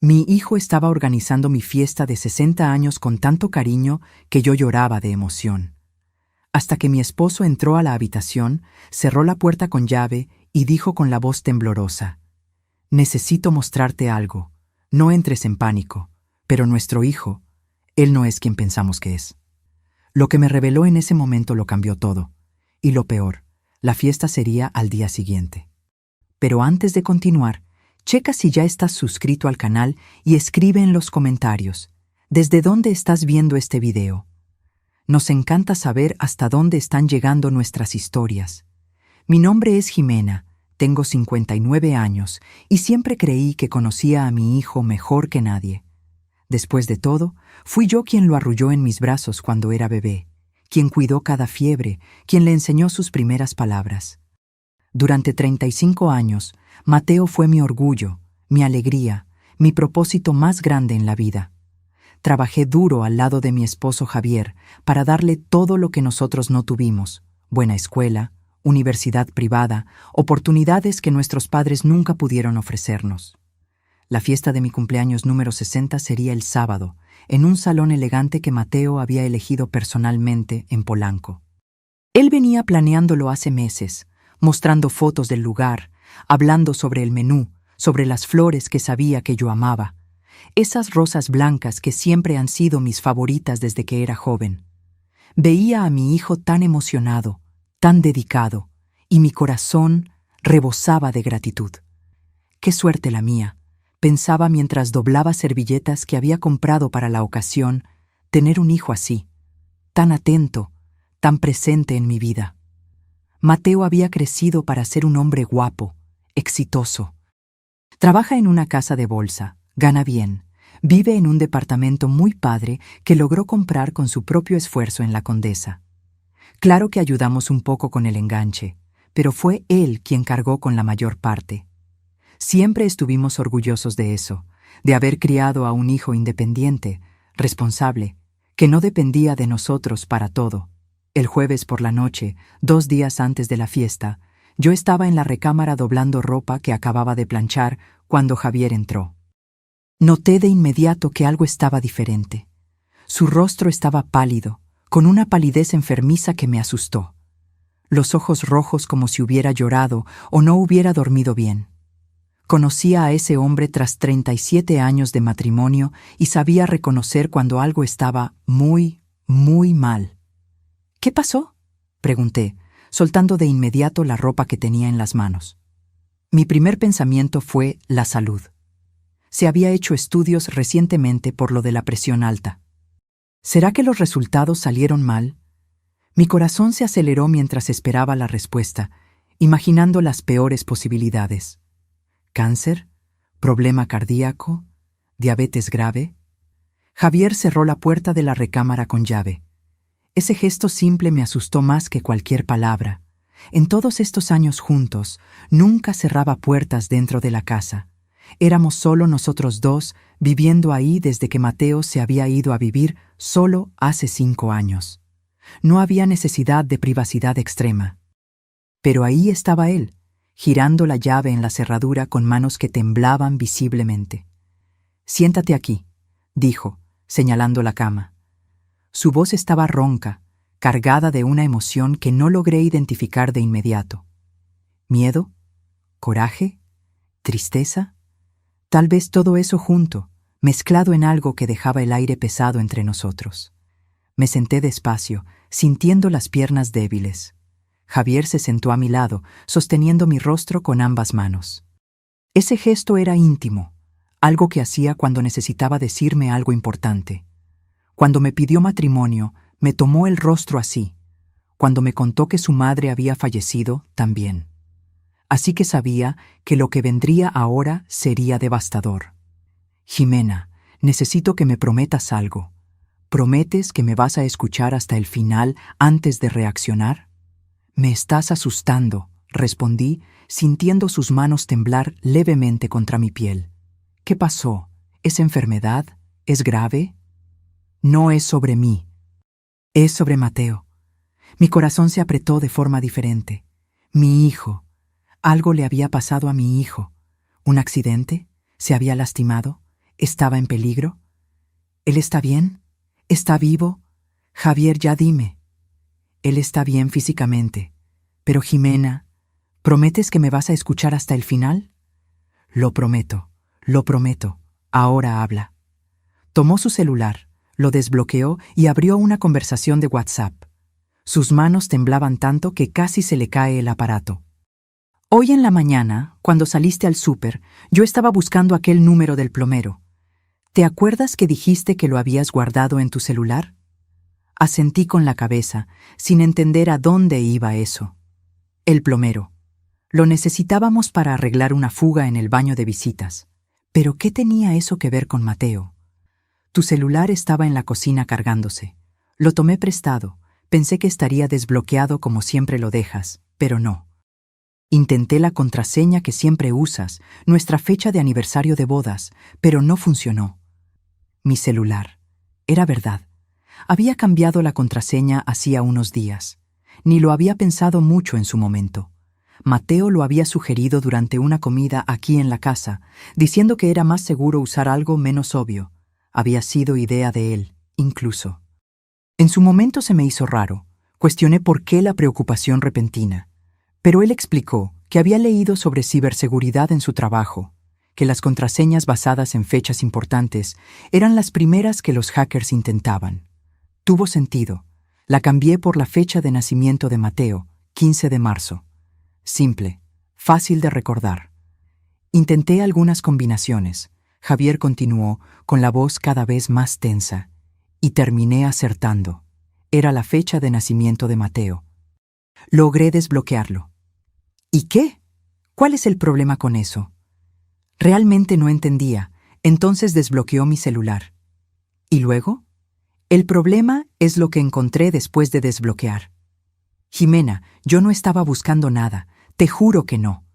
Mi hijo estaba organizando mi fiesta de 60 años con tanto cariño que yo lloraba de emoción. Hasta que mi esposo entró a la habitación, cerró la puerta con llave y dijo con la voz temblorosa: «Necesito mostrarte algo. No entres en pánico, pero nuestro hijo, él no es quien pensamos que es». Lo que me reveló en ese momento lo cambió todo. Y lo peor, la fiesta sería al día siguiente. Pero antes de continuar, checa si ya estás suscrito al canal y escribe en los comentarios ¿desde dónde estás viendo este video? Nos encanta saber hasta dónde están llegando nuestras historias. Mi nombre es Jimena, tengo 59 años y siempre creí que conocía a mi hijo mejor que nadie. Después de todo, fui yo quien lo arrulló en mis brazos cuando era bebé, quien cuidó cada fiebre, quien le enseñó sus primeras palabras. Durante 35 años, Mateo fue mi orgullo, mi alegría, mi propósito más grande en la vida. Trabajé duro al lado de mi esposo Javier para darle todo lo que nosotros no tuvimos: buena escuela, universidad privada, oportunidades que nuestros padres nunca pudieron ofrecernos. La fiesta de mi cumpleaños número 60 sería el sábado, en un salón elegante que Mateo había elegido personalmente en Polanco. Él venía planeándolo hace meses, mostrando fotos del lugar, hablando sobre el menú, sobre las flores que sabía que yo amaba, esas rosas blancas que siempre han sido mis favoritas desde que era joven. Veía a mi hijo tan emocionado, tan dedicado, y mi corazón rebosaba de gratitud. ¡Qué suerte la mía!, pensaba mientras doblaba servilletas que había comprado para la ocasión, tener un hijo así, tan atento, tan presente en mi vida. Mateo había crecido para ser un hombre guapo, exitoso. Trabaja en una casa de bolsa, gana bien, vive en un departamento muy padre que logró comprar con su propio esfuerzo en la Condesa. Claro que ayudamos un poco con el enganche, pero fue él quien cargó con la mayor parte. Siempre estuvimos orgullosos de eso, de haber criado a un hijo independiente, responsable, que no dependía de nosotros para todo. El jueves por la noche, 2 días antes de la fiesta, yo estaba en la recámara doblando ropa que acababa de planchar cuando Javier entró. Noté de inmediato que algo estaba diferente. Su rostro estaba pálido, con una palidez enfermiza que me asustó. Los ojos rojos como si hubiera llorado o no hubiera dormido bien. Conocía a ese hombre tras 37 años de matrimonio y sabía reconocer cuando algo estaba muy, muy mal. «¿Qué pasó?», pregunté, soltando de inmediato la ropa que tenía en las manos. Mi primer pensamiento fue la salud. Se había hecho estudios recientemente por lo de la presión alta. ¿Será que los resultados salieron mal? Mi corazón se aceleró mientras esperaba la respuesta, imaginando las peores posibilidades. ¿Cáncer? ¿Problema cardíaco? ¿Diabetes grave? Javier cerró la puerta de la recámara con llave. Ese gesto simple me asustó más que cualquier palabra. En todos estos años juntos, nunca cerraba puertas dentro de la casa. Éramos solo nosotros dos, viviendo ahí desde que Mateo se había ido a vivir solo hace 5 años. No había necesidad de privacidad extrema. Pero ahí estaba él, girando la llave en la cerradura con manos que temblaban visiblemente. «Siéntate aquí», dijo, señalando la cama. Su voz estaba ronca, cargada de una emoción que no logré identificar de inmediato. ¿Miedo? ¿Coraje? ¿Tristeza? Tal vez todo eso junto, mezclado en algo que dejaba el aire pesado entre nosotros. Me senté despacio, sintiendo las piernas débiles. Javier se sentó a mi lado, sosteniendo mi rostro con ambas manos. Ese gesto era íntimo, algo que hacía cuando necesitaba decirme algo importante. Cuando me pidió matrimonio, me tomó el rostro así. Cuando me contó que su madre había fallecido, también. Así que sabía que lo que vendría ahora sería devastador. «Jimena, necesito que me prometas algo. ¿Prometes que me vas a escuchar hasta el final antes de reaccionar?» «Me estás asustando», respondí, sintiendo sus manos temblar levemente contra mi piel. «¿Qué pasó? ¿Es enfermedad? ¿Es grave?» «No es sobre mí. Es sobre Mateo». Mi corazón se apretó de forma diferente. Mi hijo. Algo le había pasado a mi hijo. ¿Un accidente? ¿Se había lastimado? ¿Estaba en peligro? ¿Él está bien? ¿Está vivo? Javier, ya dime. Él está bien físicamente. Pero Jimena, ¿prometes que me vas a escuchar hasta el final? Lo prometo, lo prometo. Ahora habla. Tomó su celular, lo desbloqueó y abrió una conversación de WhatsApp. Sus manos temblaban tanto que casi se le cae el aparato. Hoy en la mañana, cuando saliste al súper, yo estaba buscando aquel número del plomero. ¿Te acuerdas que dijiste que lo habías guardado en tu celular? Asentí con la cabeza, sin entender a dónde iba eso. El plomero. Lo necesitábamos para arreglar una fuga en el baño de visitas. ¿Pero qué tenía eso que ver con Mateo? Tu celular estaba en la cocina cargándose. Lo tomé prestado. Pensé que estaría desbloqueado como siempre lo dejas, pero no. Intenté la contraseña que siempre usas, nuestra fecha de aniversario de bodas, pero no funcionó. Mi celular. Era verdad. Había cambiado la contraseña hacía unos días. Ni lo había pensado mucho en su momento. Mateo lo había sugerido durante una comida aquí en la casa, diciendo que era más seguro usar algo menos obvio. Había sido idea de él, incluso. En su momento se me hizo raro. Cuestioné por qué la preocupación repentina. Pero él explicó que había leído sobre ciberseguridad en su trabajo, que las contraseñas basadas en fechas importantes eran las primeras que los hackers intentaban. Tuvo sentido. La cambié por la fecha de nacimiento de Mateo, 15 de marzo. Simple, fácil de recordar. Intenté algunas combinaciones. Javier continuó, con la voz cada vez más tensa, y terminé acertando. Era la fecha de nacimiento de Mateo. Logré desbloquearlo. ¿Y qué? ¿Cuál es el problema con eso? Realmente no entendía, entonces desbloqueó mi celular. ¿Y luego? El problema es lo que encontré después de desbloquear. Jimena, yo no estaba buscando nada, te juro que no.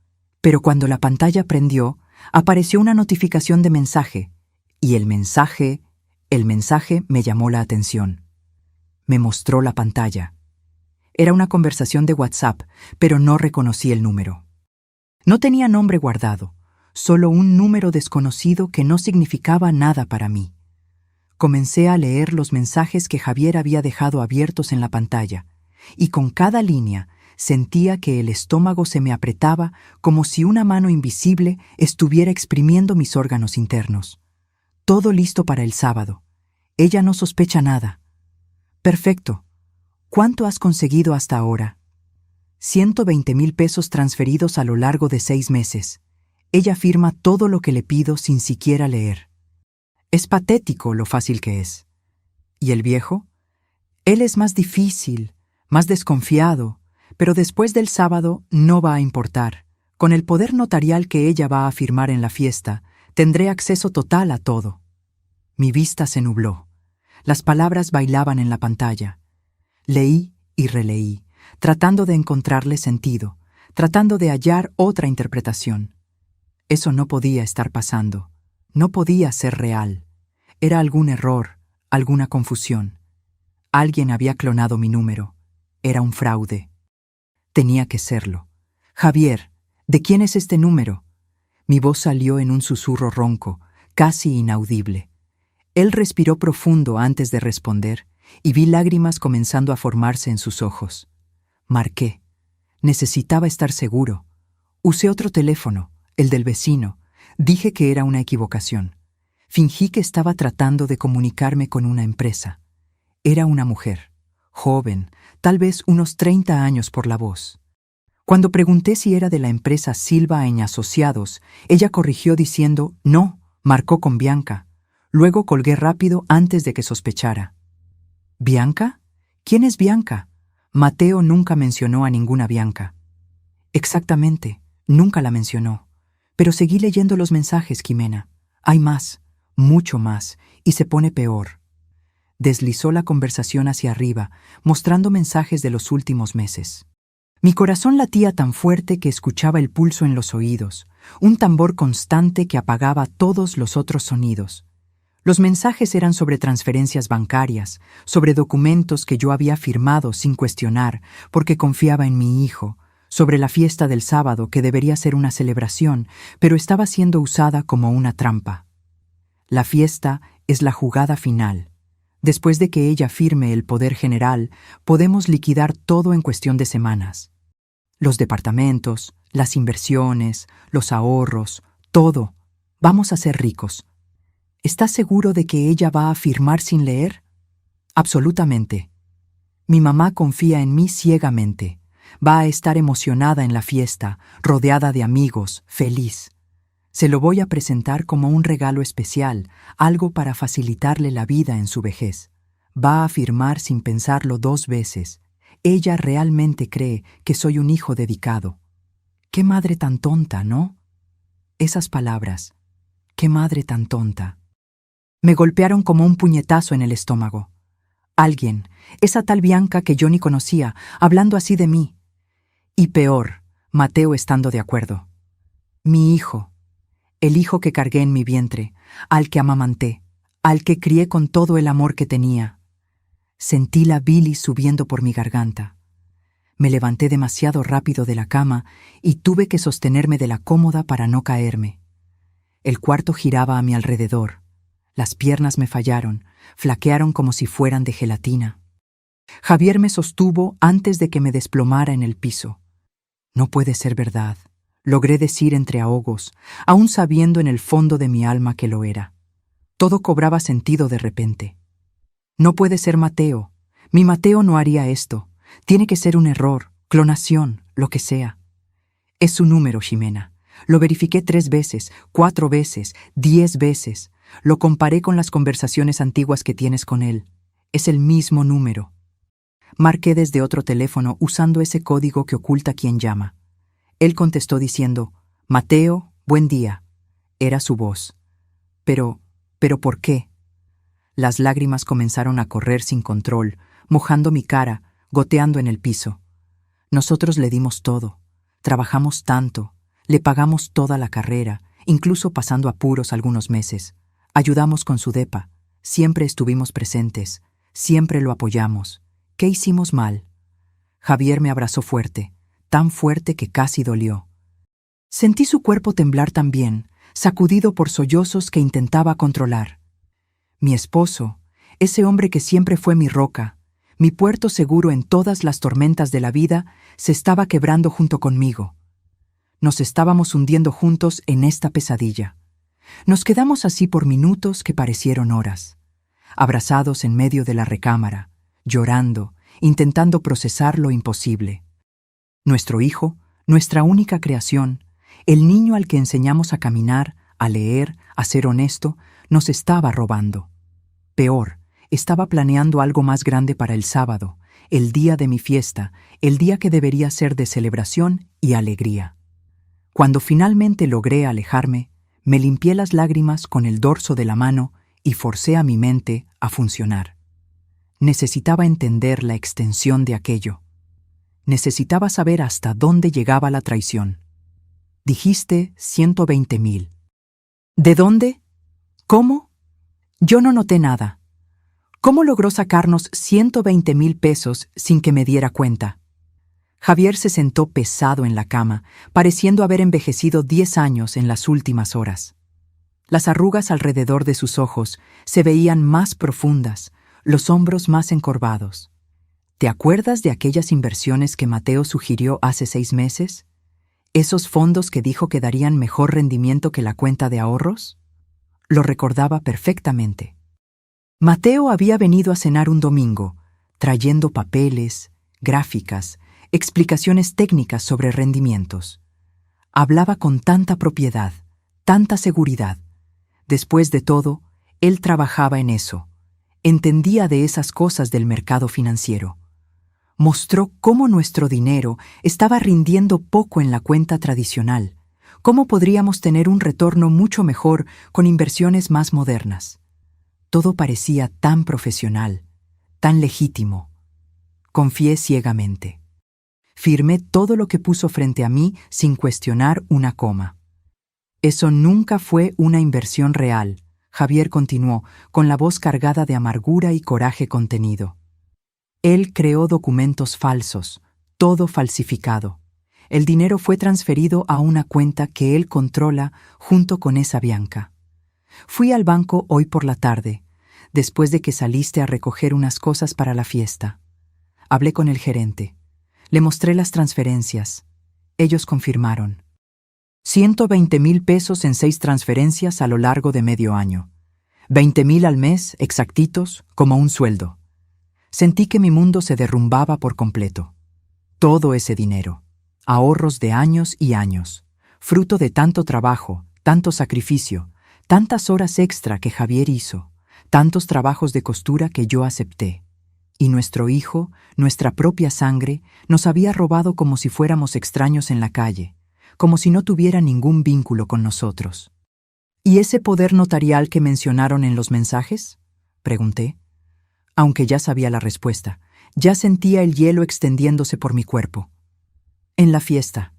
Pero cuando la pantalla prendió, apareció una notificación de mensaje, y el mensaje me llamó la atención. Me mostró la pantalla. Era una conversación de WhatsApp, pero no reconocí el número. No tenía nombre guardado, solo un número desconocido que no significaba nada para mí. Comencé a leer los mensajes que Javier había dejado abiertos en la pantalla, y con cada línea sentía que el estómago se me apretaba como si una mano invisible estuviera exprimiendo mis órganos internos. Todo listo para el sábado. Ella no sospecha nada. Perfecto. ¿Cuánto has conseguido hasta ahora? 120,000 pesos transferidos a lo largo de 6 meses. Ella firma todo lo que le pido sin siquiera leer. Es patético lo fácil que es. ¿Y el viejo? Él es más difícil, más desconfiado, pero después del sábado no va a importar. Con el poder notarial que ella va a firmar en la fiesta, tendré acceso total a todo. Mi vista se nubló. Las palabras bailaban en la pantalla. Leí y releí, tratando de encontrarle sentido, tratando de hallar otra interpretación. Eso no podía estar pasando. No podía ser real. Era algún error, alguna confusión. Alguien había clonado mi número. Era un fraude. Tenía que serlo. Javier, ¿de quién es este número? Mi voz salió en un susurro ronco, casi inaudible. Él respiró profundo antes de responder, y vi lágrimas comenzando a formarse en sus ojos. Marqué. Necesitaba estar seguro. Usé otro teléfono, el del vecino. Dije que era una equivocación. Fingí que estaba tratando de comunicarme con una empresa. Era una mujer, joven, tal vez unos 30 años por la voz. Cuando pregunté si era de la empresa Silva & Asociados, ella corrigió diciendo, no, marcó con Bianca. Luego colgué rápido antes de que sospechara. ¿Bianca? ¿Quién es Bianca? Mateo nunca mencionó a ninguna Bianca. Exactamente, nunca la mencionó. Pero seguí leyendo los mensajes, Jimena. Hay más, mucho más, y se pone peor. Deslizó la conversación hacia arriba, mostrando mensajes de los últimos meses. Mi corazón latía tan fuerte que escuchaba el pulso en los oídos, un tambor constante que apagaba todos los otros sonidos. Los mensajes eran sobre transferencias bancarias, sobre documentos que yo había firmado sin cuestionar porque confiaba en mi hijo, sobre la fiesta del sábado que debería ser una celebración, pero estaba siendo usada como una trampa. La fiesta es la jugada final. Después de que ella firme el poder general, podemos liquidar todo en cuestión de semanas. Los departamentos, las inversiones, los ahorros, todo. Vamos a ser ricos. ¿Estás seguro de que ella va a firmar sin leer? Absolutamente. Mi mamá confía en mí ciegamente. Va a estar emocionada en la fiesta, rodeada de amigos, feliz. Se lo voy a presentar como un regalo especial, algo para facilitarle la vida en su vejez. Va a firmar sin pensarlo 2 veces. Ella realmente cree que soy un hijo dedicado. ¡Qué madre tan tonta!, ¿no? Esas palabras. ¡Qué madre tan tonta! Me golpearon como un puñetazo en el estómago. Alguien, esa tal Bianca que yo ni conocía, hablando así de mí. Y peor, Mateo estando de acuerdo. Mi hijo, el hijo que cargué en mi vientre, al que amamanté, al que crié con todo el amor que tenía. Sentí la bilis subiendo por mi garganta. Me levanté demasiado rápido de la cama y tuve que sostenerme de la cómoda para no caerme. El cuarto giraba a mi alrededor. Las piernas me fallaron, flaquearon como si fueran de gelatina. Javier me sostuvo antes de que me desplomara en el piso. No puede ser verdad, logré decir entre ahogos, aún sabiendo en el fondo de mi alma que lo era. Todo cobraba sentido de repente. No puede ser Mateo. Mi Mateo no haría esto. Tiene que ser un error, clonación, lo que sea. Es su número, Ximena. Lo verifiqué 3 veces, 4 veces, 10 veces. Lo comparé con las conversaciones antiguas que tienes con él. Es el mismo número. Marqué desde otro teléfono usando ese código que oculta quien llama. Él contestó diciendo, «Mateo, buen día». Era su voz. ¿Pero por qué? Las lágrimas comenzaron a correr sin control, mojando mi cara, goteando en el piso. Nosotros le dimos todo. Trabajamos tanto. Le pagamos toda la carrera, incluso pasando apuros algunos meses. Ayudamos con su depa. Siempre estuvimos presentes. Siempre lo apoyamos. ¿Qué hicimos mal? Javier me abrazó fuerte, tan fuerte que casi dolió. Sentí su cuerpo temblar también, sacudido por sollozos que intentaba controlar. Mi esposo, ese hombre que siempre fue mi roca, mi puerto seguro en todas las tormentas de la vida, se estaba quebrando junto conmigo. Nos estábamos hundiendo juntos en esta pesadilla. Nos quedamos así por minutos que parecieron horas, abrazados en medio de la recámara, llorando, intentando procesar lo imposible. Nuestro hijo, nuestra única creación, el niño al que enseñamos a caminar, a leer, a ser honesto, nos estaba robando. Peor, estaba planeando algo más grande para el sábado, el día de mi fiesta, el día que debería ser de celebración y alegría. Cuando finalmente logré alejarme, me limpié las lágrimas con el dorso de la mano y forcé a mi mente a funcionar. Necesitaba entender la extensión de aquello. Necesitaba saber hasta dónde llegaba la traición. Dijiste 120,000. ¿De dónde? ¿Cómo? Yo no noté nada. ¿Cómo logró sacarnos 120,000 pesos sin que me diera cuenta? Javier se sentó pesado en la cama, pareciendo haber envejecido 10 años en las últimas horas. Las arrugas alrededor de sus ojos se veían más profundas, los hombros más encorvados. ¿Te acuerdas de aquellas inversiones que Mateo sugirió hace 6 meses? ¿Esos fondos que dijo que darían mejor rendimiento que la cuenta de ahorros? Lo recordaba perfectamente. Mateo había venido a cenar un domingo, trayendo papeles, gráficas, explicaciones técnicas sobre rendimientos. Hablaba con tanta propiedad, tanta seguridad. Después de todo, él trabajaba en eso. Entendía de esas cosas del mercado financiero. Mostró cómo nuestro dinero estaba rindiendo poco en la cuenta tradicional, cómo podríamos tener un retorno mucho mejor con inversiones más modernas. Todo parecía tan profesional, tan legítimo. Confié ciegamente. Firmé todo lo que puso frente a mí sin cuestionar una coma. Eso nunca fue una inversión real, Javier continuó, con la voz cargada de amargura y coraje contenido. Él creó documentos falsos, todo falsificado. El dinero fue transferido a una cuenta que él controla junto con esa Bianca. Fui al banco hoy por la tarde, después de que saliste a recoger unas cosas para la fiesta. Hablé con el gerente. Le mostré las transferencias. Ellos confirmaron. 120,000 pesos en 6 transferencias a lo largo de medio año. 20,000 al mes, exactitos, como un sueldo. Sentí que mi mundo se derrumbaba por completo. Todo ese dinero, ahorros de años y años, fruto de tanto trabajo, tanto sacrificio, tantas horas extra que Javier hizo, tantos trabajos de costura que yo acepté. Y nuestro hijo, nuestra propia sangre, nos había robado como si fuéramos extraños en la calle, como si no tuviera ningún vínculo con nosotros. ¿Y ese poder notarial que mencionaron en los mensajes?, pregunté. Aunque ya sabía la respuesta, ya sentía el hielo extendiéndose por mi cuerpo. En la fiesta.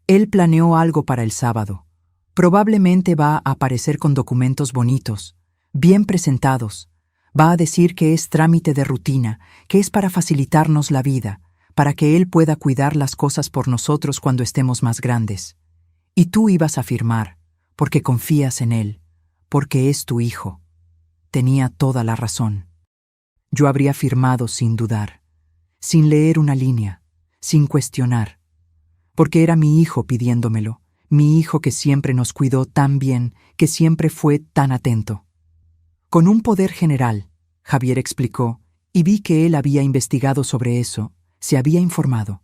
Él planeó algo para el sábado. Probablemente va a aparecer con documentos bonitos, bien presentados. Va a decir que es trámite de rutina, que es para facilitarnos la vida, para que él pueda cuidar las cosas por nosotros cuando estemos más grandes. Y tú ibas a firmar, porque confías en él, porque es tu hijo. Tenía toda la razón. Yo habría firmado sin dudar, sin leer una línea, sin cuestionar, porque era mi hijo pidiéndomelo, mi hijo que siempre nos cuidó tan bien, que siempre fue tan atento. Con un poder general, Javier explicó, y vi que él había investigado sobre eso, se había informado.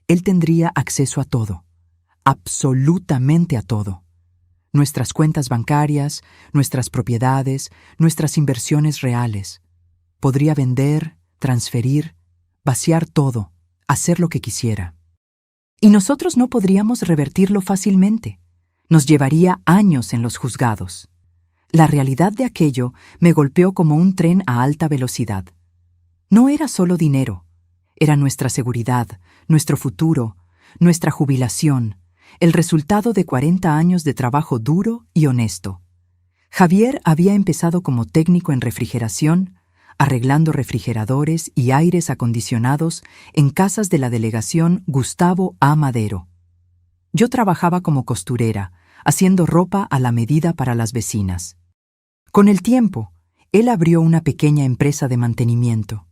Él tendría acceso a todo, absolutamente a todo. Nuestras cuentas bancarias, nuestras propiedades, nuestras inversiones reales. Podría vender, transferir, vaciar todo, hacer lo que quisiera. Y nosotros no podríamos revertirlo fácilmente. Nos llevaría años en los juzgados. La realidad de aquello me golpeó como un tren a alta velocidad. No era solo dinero, era nuestra seguridad, nuestro futuro, nuestra jubilación, el resultado de 40 años de trabajo duro y honesto. Javier había empezado como técnico en refrigeración, arreglando refrigeradores y aires acondicionados en casas de la delegación Gustavo A. Madero. Yo trabajaba como costurera, haciendo ropa a la medida para las vecinas. Con el tiempo, él abrió una pequeña empresa de mantenimiento.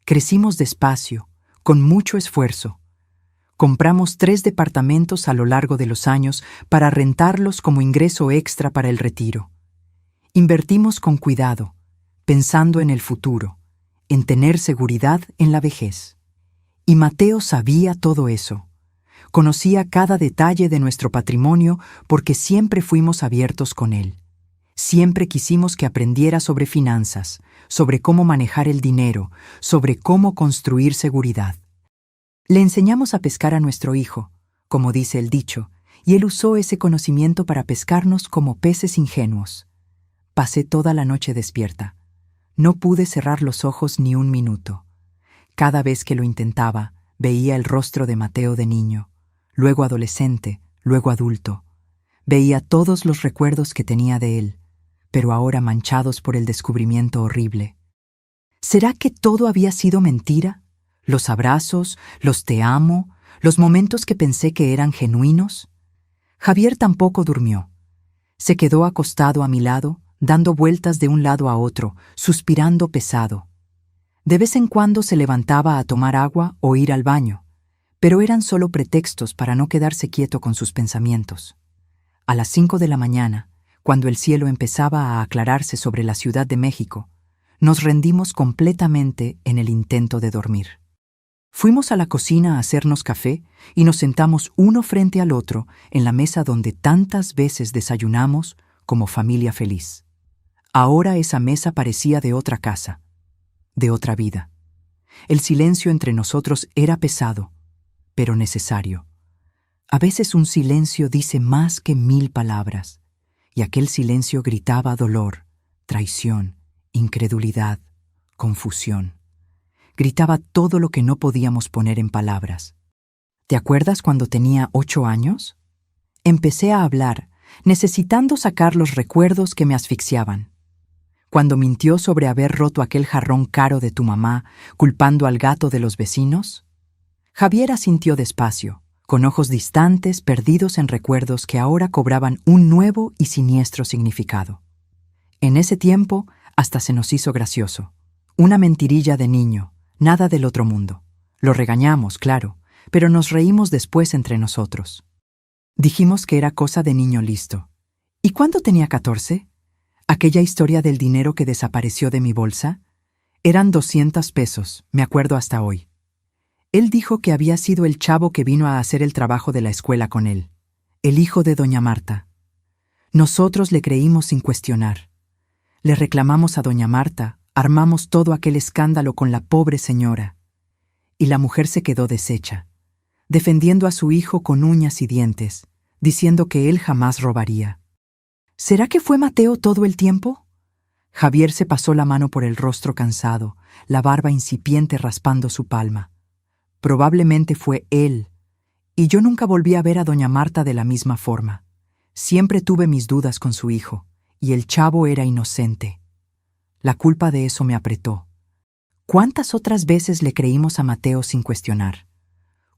Crecimos despacio, con mucho esfuerzo. Compramos 3 departamentos a lo largo de los años para rentarlos como ingreso extra para el retiro. Invertimos con cuidado, pensando en el futuro, en tener seguridad en la vejez. Y Mateo sabía todo eso. Conocía cada detalle de nuestro patrimonio porque siempre fuimos abiertos con él. Siempre quisimos que aprendiera sobre finanzas, sobre cómo manejar el dinero, sobre cómo construir seguridad. Le enseñamos a pescar a nuestro hijo, como dice el dicho, y él usó ese conocimiento para pescarnos como peces ingenuos. Pasé toda la noche despierta. No pude cerrar los ojos ni un minuto. Cada vez que lo intentaba, veía el rostro de Mateo de niño, luego adolescente, luego adulto. Veía todos los recuerdos que tenía de él, pero ahora manchados por el descubrimiento horrible. ¿Será que todo había sido mentira? ¿Los abrazos, los te amo, los momentos que pensé que eran genuinos? Javier tampoco durmió. Se quedó acostado a mi lado, dando vueltas de un lado a otro, suspirando pesado. De vez en cuando se levantaba a tomar agua o ir al baño, pero eran solo pretextos para no quedarse quieto con sus pensamientos. A las 5 de la mañana, cuando el cielo empezaba a aclararse sobre la Ciudad de México, nos rendimos completamente en el intento de dormir. Fuimos a la cocina a hacernos café y nos sentamos uno frente al otro en la mesa donde tantas veces desayunamos como familia feliz. Ahora esa mesa parecía de otra casa, de otra vida. El silencio entre nosotros era pesado, pero necesario. A veces un silencio dice más que 1000 palabras, y aquel silencio gritaba dolor, traición, incredulidad, confusión. Gritaba todo lo que no podíamos poner en palabras. ¿Te acuerdas cuando tenía 8 años? Empecé a hablar, necesitando sacar los recuerdos que me asfixiaban. Cuando mintió sobre haber roto aquel jarrón caro de tu mamá, culpando al gato de los vecinos. Javier asintió despacio, con ojos distantes, perdidos en recuerdos que ahora cobraban un nuevo y siniestro significado. En ese tiempo, hasta se nos hizo gracioso. Una mentirilla de niño, nada del otro mundo. Lo regañamos, claro, pero nos reímos después entre nosotros. Dijimos que era cosa de niño listo. ¿Y cuándo tenía 14? Aquella historia del dinero que desapareció de mi bolsa. Eran 200 pesos, me acuerdo hasta hoy. Él dijo que había sido el chavo que vino a hacer el trabajo de la escuela con él, el hijo de doña Marta. Nosotros le creímos sin cuestionar. Le reclamamos a doña Marta, armamos todo aquel escándalo con la pobre señora. Y la mujer se quedó deshecha, defendiendo a su hijo con uñas y dientes, diciendo que él jamás robaría. ¿Será que fue Mateo todo el tiempo? Javier se pasó la mano por el rostro cansado, la barba incipiente raspando su palma. Probablemente fue él, y yo nunca volví a ver a doña Marta de la misma forma. Siempre tuve mis dudas con su hijo, y el chavo era inocente. La culpa de eso me apretó. ¿Cuántas otras veces le creímos a Mateo sin cuestionar?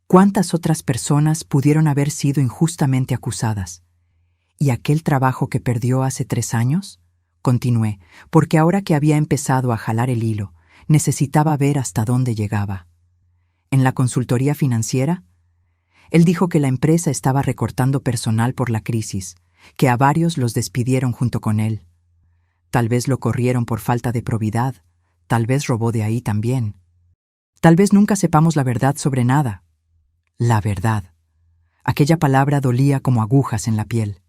¿Cuántas otras personas pudieron haber sido injustamente acusadas? ¿Y aquel trabajo que perdió hace 3 años? Continué, porque ahora que había empezado a jalar el hilo, necesitaba ver hasta dónde llegaba. En la consultoría financiera, él dijo que la empresa estaba recortando personal por la crisis, que a varios los despidieron junto con él. Tal vez lo corrieron por falta de probidad, tal vez robó de ahí también. Tal vez nunca sepamos la verdad sobre nada. La verdad. Aquella palabra dolía como agujas en la piel.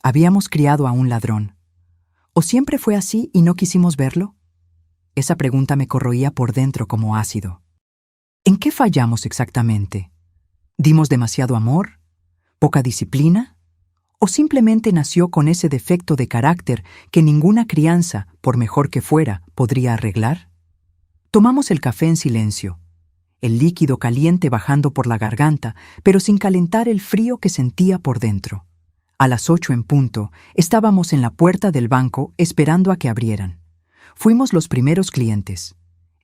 Habíamos criado a un ladrón. ¿O siempre fue así y no quisimos verlo? Esa pregunta me corroía por dentro como ácido. ¿En qué fallamos exactamente? ¿Dimos demasiado amor? ¿Poca disciplina? ¿O simplemente nació con ese defecto de carácter que ninguna crianza, por mejor que fuera, podría arreglar? Tomamos el café en silencio, el líquido caliente bajando por la garganta, pero sin calentar el frío que sentía por dentro. A las 8 en punto, estábamos en la puerta del banco esperando a que abrieran. Fuimos los primeros clientes.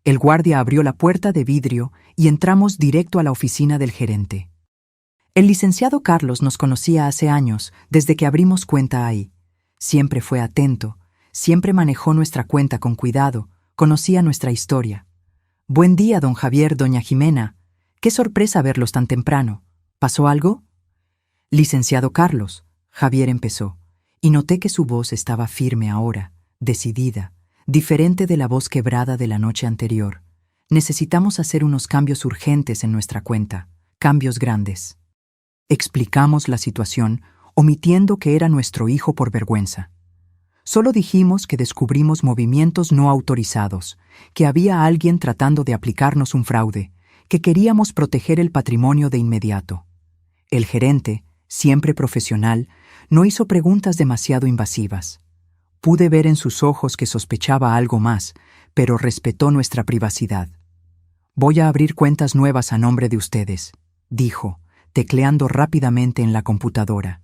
El guardia abrió la puerta de vidrio y entramos directo a la oficina del gerente. El licenciado Carlos nos conocía hace años, desde que abrimos cuenta ahí. Siempre fue atento, siempre manejó nuestra cuenta con cuidado, conocía nuestra historia. Buen día, don Javier, doña Jimena. Qué sorpresa verlos tan temprano. ¿Pasó algo? Licenciado Carlos, Javier empezó, y noté que su voz estaba firme ahora, decidida, diferente de la voz quebrada de la noche anterior. Necesitamos hacer unos cambios urgentes en nuestra cuenta, cambios grandes. Explicamos la situación, omitiendo que era nuestro hijo por vergüenza. Solo dijimos que descubrimos movimientos no autorizados, que había alguien tratando de aplicarnos un fraude, que queríamos proteger el patrimonio de inmediato. El gerente, siempre profesional, no hizo preguntas demasiado invasivas. Pude ver en sus ojos que sospechaba algo más, pero respetó nuestra privacidad. «Voy a abrir cuentas nuevas a nombre de ustedes», dijo, tecleando rápidamente en la computadora.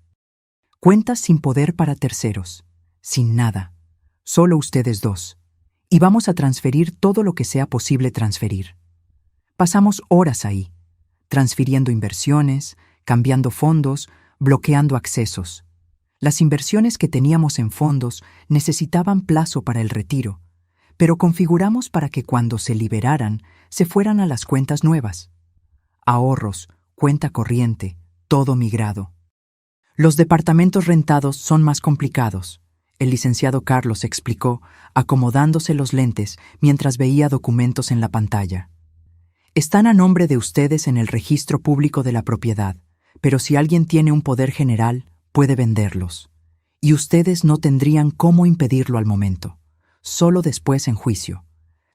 «Cuentas sin poder para terceros, sin nada, solo ustedes dos. Y vamos a transferir todo lo que sea posible transferir». Pasamos horas ahí, transfiriendo inversiones, cambiando fondos, bloqueando accesos. Las inversiones que teníamos en fondos necesitaban plazo para el retiro, pero configuramos para que cuando se liberaran, se fueran a las cuentas nuevas. Ahorros, cuenta corriente, todo migrado. Los departamentos rentados son más complicados, el licenciado Carlos explicó, acomodándose los lentes mientras veía documentos en la pantalla. Están a nombre de ustedes en el registro público de la propiedad, pero si alguien tiene un poder general, puede venderlos. Y ustedes no tendrían cómo impedirlo al momento, solo después en juicio.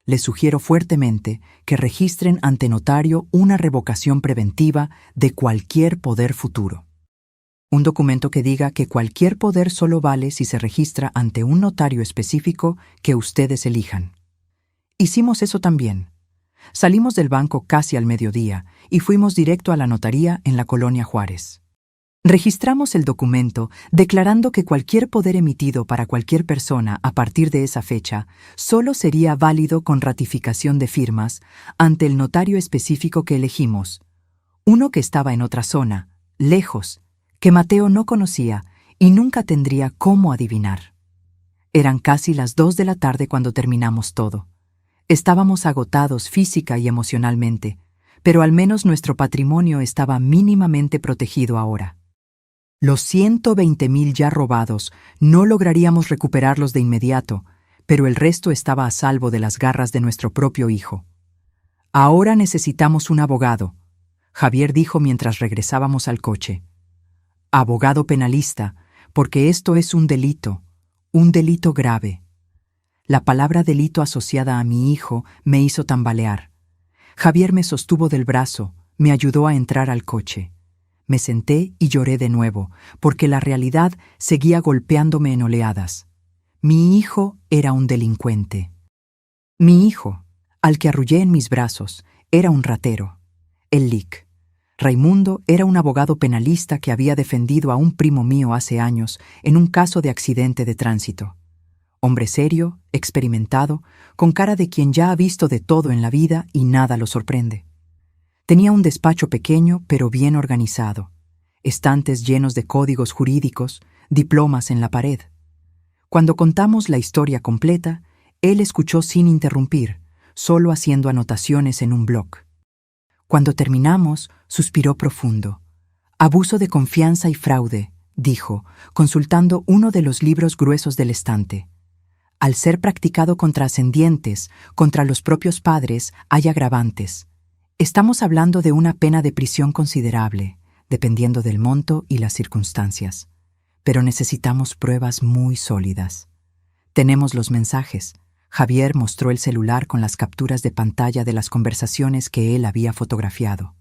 Les sugiero fuertemente que registren ante notario una revocación preventiva de cualquier poder futuro. Un documento que diga que cualquier poder solo vale si se registra ante un notario específico que ustedes elijan. Hicimos eso también. Salimos del banco casi al mediodía y fuimos directo a la notaría en la Colonia Juárez. Registramos el documento declarando que cualquier poder emitido para cualquier persona a partir de esa fecha solo sería válido con ratificación de firmas ante el notario específico que elegimos, uno que estaba en otra zona, lejos, que Mateo no conocía y nunca tendría cómo adivinar. Eran casi las 2 de la tarde cuando terminamos todo. Estábamos agotados física y emocionalmente, pero al menos nuestro patrimonio estaba mínimamente protegido ahora. Los 120,000 ya robados no lograríamos recuperarlos de inmediato, pero el resto estaba a salvo de las garras de nuestro propio hijo. Ahora necesitamos un abogado, Javier dijo mientras regresábamos al coche. Abogado penalista, porque esto es un delito grave. La palabra delito asociada a mi hijo me hizo tambalear. Javier me sostuvo del brazo, me ayudó a entrar al coche. Me senté y lloré de nuevo, porque la realidad seguía golpeándome en oleadas. Mi hijo era un delincuente. Mi hijo, al que arrullé en mis brazos, era un ratero, el Lic. Raimundo era un abogado penalista que había defendido a un primo mío hace años en un caso de accidente de tránsito. Hombre serio, experimentado, con cara de quien ya ha visto de todo en la vida y nada lo sorprende. Tenía un despacho pequeño pero bien organizado, estantes llenos de códigos jurídicos, diplomas en la pared. Cuando contamos la historia completa, él escuchó sin interrumpir, solo haciendo anotaciones en un bloc. Cuando terminamos, suspiró profundo. Abuso de confianza y fraude, dijo, consultando uno de los libros gruesos del estante. Al ser practicado contra ascendientes, contra los propios padres, hay agravantes. Estamos hablando de una pena de prisión considerable, dependiendo del monto y las circunstancias. Pero necesitamos pruebas muy sólidas. Tenemos los mensajes. Javier mostró el celular con las capturas de pantalla de las conversaciones que él había fotografiado.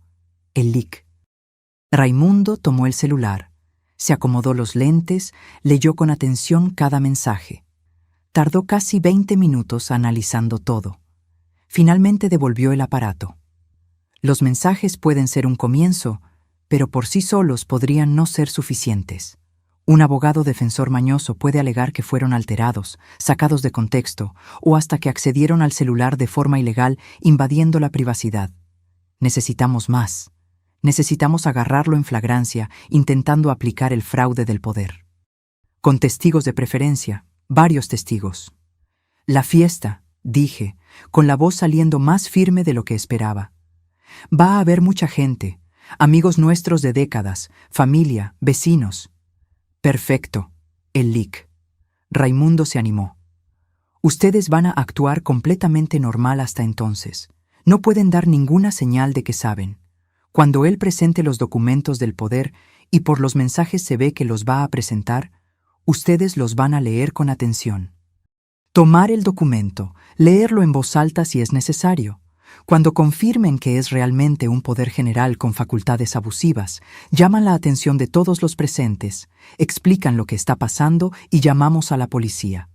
El Lic. Raimundo tomó el celular, se acomodó los lentes, leyó con atención cada mensaje. Tardó casi 20 minutos analizando todo. Finalmente devolvió el aparato. Los mensajes pueden ser un comienzo, pero por sí solos podrían no ser suficientes. Un abogado defensor mañoso puede alegar que fueron alterados, sacados de contexto, o hasta que accedieron al celular de forma ilegal, invadiendo la privacidad. Necesitamos más. Necesitamos agarrarlo en flagrancia, intentando aplicar el fraude del poder. Con testigos de preferencia, varios testigos. La fiesta, dije, con la voz saliendo más firme de lo que esperaba. Va a haber mucha gente, amigos nuestros de décadas, familia, vecinos. Perfecto, el Lic. Raimundo se animó. Ustedes van a actuar completamente normal hasta entonces. No pueden dar ninguna señal de que saben. Cuando él presente los documentos del poder y por los mensajes se ve que los va a presentar, ustedes los van a leer con atención. Tomar el documento, leerlo en voz alta si es necesario. Cuando confirmen que es realmente un poder general con facultades abusivas, llaman la atención de todos los presentes, explican lo que está pasando y llamamos a la policía.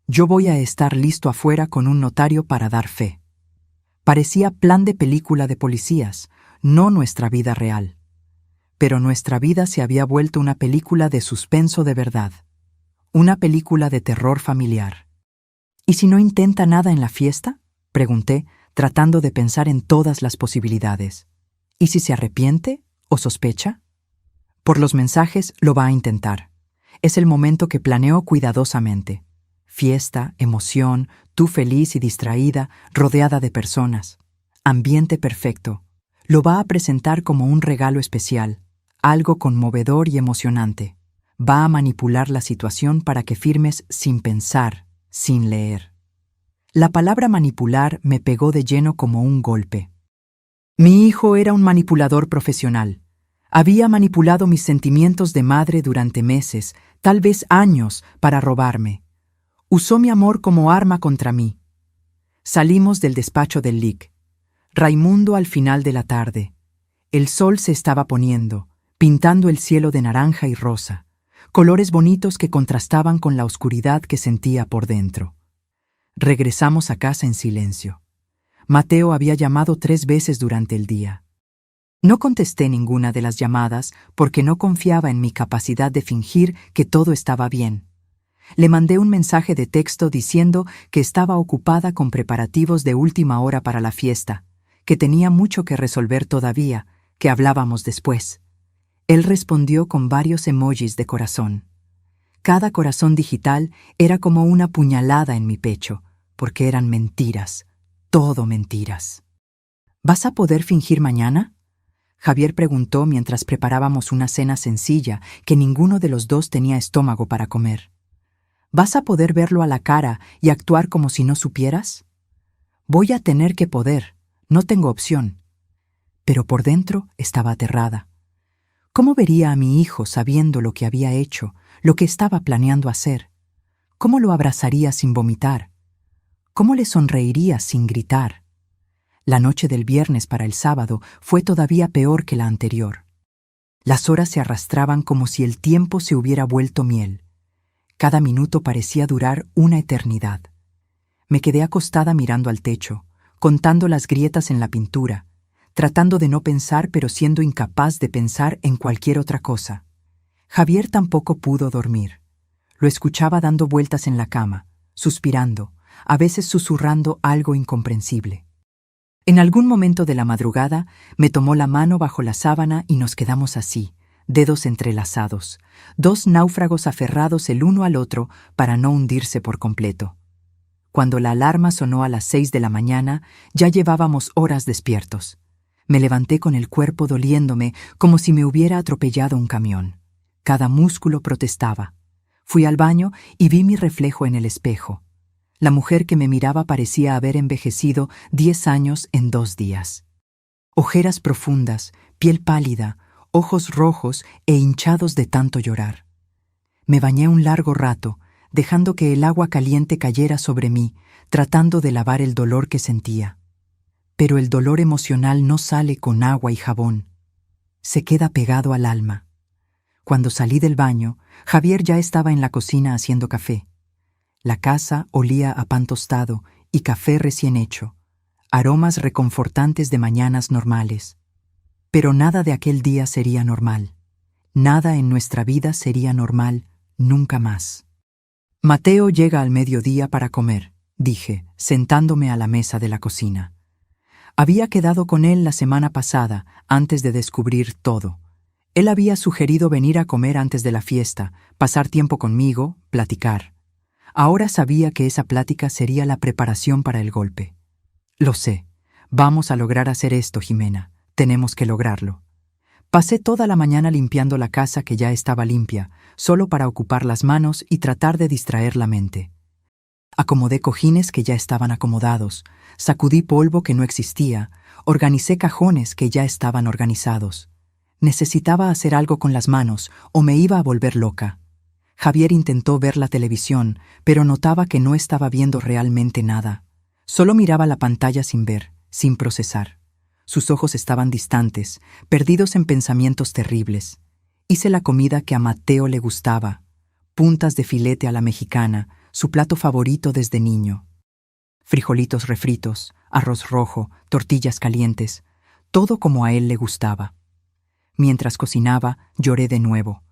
Yo voy a estar listo afuera con un notario para dar fe. Parecía plan de película de policías, no nuestra vida real. Pero nuestra vida se había vuelto una película de suspenso de verdad. Una película de terror familiar. ¿Y si no intenta nada en la fiesta?, pregunté, tratando de pensar en todas las posibilidades. ¿Y si se arrepiente o sospecha? Por los mensajes lo va a intentar. Es el momento que planeó cuidadosamente. Fiesta, emoción, tú feliz y distraída, rodeada de personas. Ambiente perfecto. Lo va a presentar como un regalo especial, algo conmovedor y emocionante. Va a manipular la situación para que firmes sin pensar, sin leer. La palabra manipular me pegó de lleno como un golpe. Mi hijo era un manipulador profesional. Había manipulado mis sentimientos de madre durante meses, tal vez años, para robarme. Usó mi amor como arma contra mí. Salimos del despacho del Lic. Raimundo al final de la tarde. El sol se estaba poniendo, pintando el cielo de naranja y rosa, colores bonitos que contrastaban con la oscuridad que sentía por dentro. Regresamos a casa en silencio. Mateo había llamado 3 veces durante el día. No contesté ninguna de las llamadas porque no confiaba en mi capacidad de fingir que todo estaba bien. Le mandé un mensaje de texto diciendo que estaba ocupada con preparativos de última hora para la fiesta, que tenía mucho que resolver todavía, que hablábamos después. Él respondió con varios emojis de corazón. Cada corazón digital era como una puñalada en mi pecho, porque eran mentiras, todo mentiras. ¿Vas a poder fingir mañana?, Javier preguntó mientras preparábamos una cena sencilla que ninguno de los dos tenía estómago para comer. ¿Vas a poder verlo a la cara y actuar como si no supieras? Voy a tener que poder, no tengo opción. Pero por dentro estaba aterrada. ¿Cómo vería a mi hijo sabiendo lo que había hecho, lo que estaba planeando hacer? ¿Cómo lo abrazaría sin vomitar? ¿Cómo le sonreiría sin gritar? La noche del viernes para el sábado fue todavía peor que la anterior. Las horas se arrastraban como si el tiempo se hubiera vuelto miel. Cada minuto parecía durar una eternidad. Me quedé acostada mirando al techo, contando las grietas en la pintura, tratando de no pensar pero siendo incapaz de pensar en cualquier otra cosa. Javier tampoco pudo dormir. Lo escuchaba dando vueltas en la cama, suspirando, a veces susurrando algo incomprensible. En algún momento de la madrugada, me tomó la mano bajo la sábana y nos quedamos así, dedos entrelazados, dos náufragos aferrados el uno al otro para no hundirse por completo. Cuando la alarma sonó a las 6 de la mañana, ya llevábamos horas despiertos. Me levanté con el cuerpo doliéndome como si me hubiera atropellado un camión. Cada músculo protestaba. Fui al baño y vi mi reflejo en el espejo. La mujer que me miraba parecía haber envejecido 10 años en 2 días. Ojeras profundas, piel pálida, ojos rojos e hinchados de tanto llorar. Me bañé un largo rato, dejando que el agua caliente cayera sobre mí, tratando de lavar el dolor que sentía. Pero el dolor emocional no sale con agua y jabón. Se queda pegado al alma. Cuando salí del baño, Javier ya estaba en la cocina haciendo café. La casa olía a pan tostado y café recién hecho, aromas reconfortantes de mañanas normales. Pero nada de aquel día sería normal. Nada en nuestra vida sería normal nunca más. Mateo llega al mediodía para comer, dije, sentándome a la mesa de la cocina. Había quedado con él la semana pasada, antes de descubrir todo. Él había sugerido venir a comer antes de la fiesta, pasar tiempo conmigo, platicar. Ahora sabía que esa plática sería la preparación para el golpe. Lo sé. Vamos a lograr hacer esto, Jimena. Tenemos que lograrlo. Pasé toda la mañana limpiando la casa que ya estaba limpia, solo para ocupar las manos y tratar de distraer la mente. Acomodé cojines que ya estaban acomodados, sacudí polvo que no existía, organicé cajones que ya estaban organizados. Necesitaba hacer algo con las manos o me iba a volver loca. Javier intentó ver la televisión, pero notaba que no estaba viendo realmente nada. Solo miraba la pantalla sin ver, sin procesar. Sus ojos estaban distantes, perdidos en pensamientos terribles. Hice la comida que a Mateo le gustaba. Puntas de filete a la mexicana, su plato favorito desde niño. Frijolitos refritos, arroz rojo, tortillas calientes, todo como a él le gustaba. Mientras cocinaba, lloré de nuevo.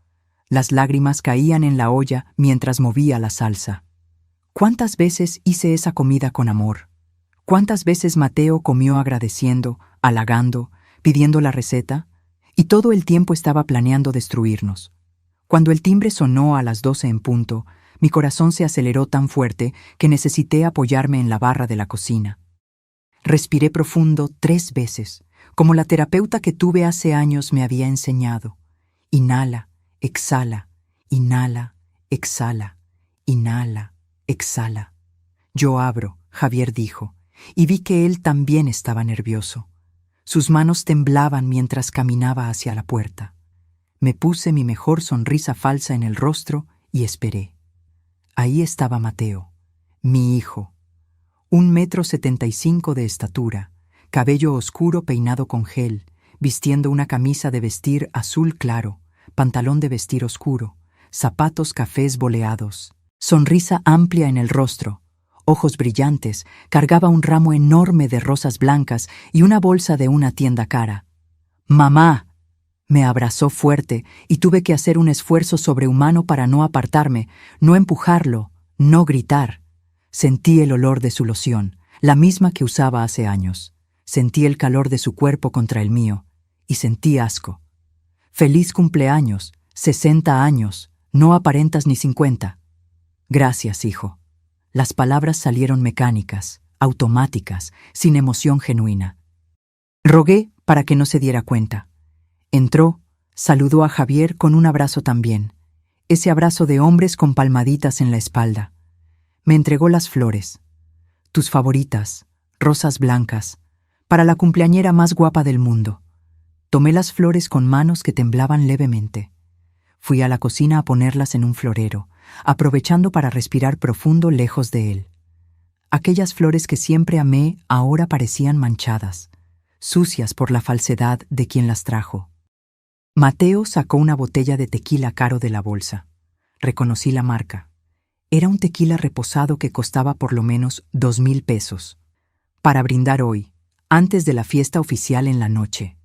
Las lágrimas caían en la olla mientras movía la salsa. ¿Cuántas veces hice esa comida con amor? ¿Cuántas veces Mateo comió agradeciendo, halagando, pidiendo la receta? Y todo el tiempo estaba planeando destruirnos. Cuando el timbre sonó a las 12 en punto, mi corazón se aceleró tan fuerte que necesité apoyarme en la barra de la cocina. Respiré profundo 3 veces, como la terapeuta que tuve hace años me había enseñado. Inhala, exhala, inhala, exhala, inhala, exhala. Yo abro, Javier dijo, y vi que él también estaba nervioso. Sus manos temblaban mientras caminaba hacia la puerta. Me puse mi mejor sonrisa falsa en el rostro y esperé. Ahí estaba Mateo, mi hijo. 1,75 m de estatura, cabello oscuro peinado con gel, vistiendo una camisa de vestir azul claro, pantalón de vestir oscuro, zapatos cafés boleados, sonrisa amplia en el rostro, ojos brillantes, cargaba un ramo enorme de rosas blancas y una bolsa de una tienda cara. ¡Mamá! Me abrazó fuerte y tuve que hacer un esfuerzo sobrehumano para no apartarme, no empujarlo, no gritar. Sentí el olor de su loción, la misma que usaba hace años. Sentí el calor de su cuerpo contra el mío y sentí asco. «Feliz cumpleaños, 60 años», No aparentas ni 50. Gracias, hijo. Las palabras salieron mecánicas, automáticas, sin emoción genuina. Rogué para que no se diera cuenta. Entró, saludó a Javier con un abrazo también, ese abrazo de hombres con palmaditas en la espalda. Me entregó las flores, tus favoritas, rosas blancas, para la cumpleañera más guapa del mundo. Tomé las flores con manos que temblaban levemente. Fui a la cocina a ponerlas en un florero, aprovechando para respirar profundo lejos de él. Aquellas flores que siempre amé ahora parecían manchadas, sucias por la falsedad de quien las trajo. Mateo sacó una botella de tequila caro de la bolsa. Reconocí la marca. Era un tequila reposado que costaba por lo menos 2,000 pesos. Para brindar hoy, antes de la fiesta oficial en la noche.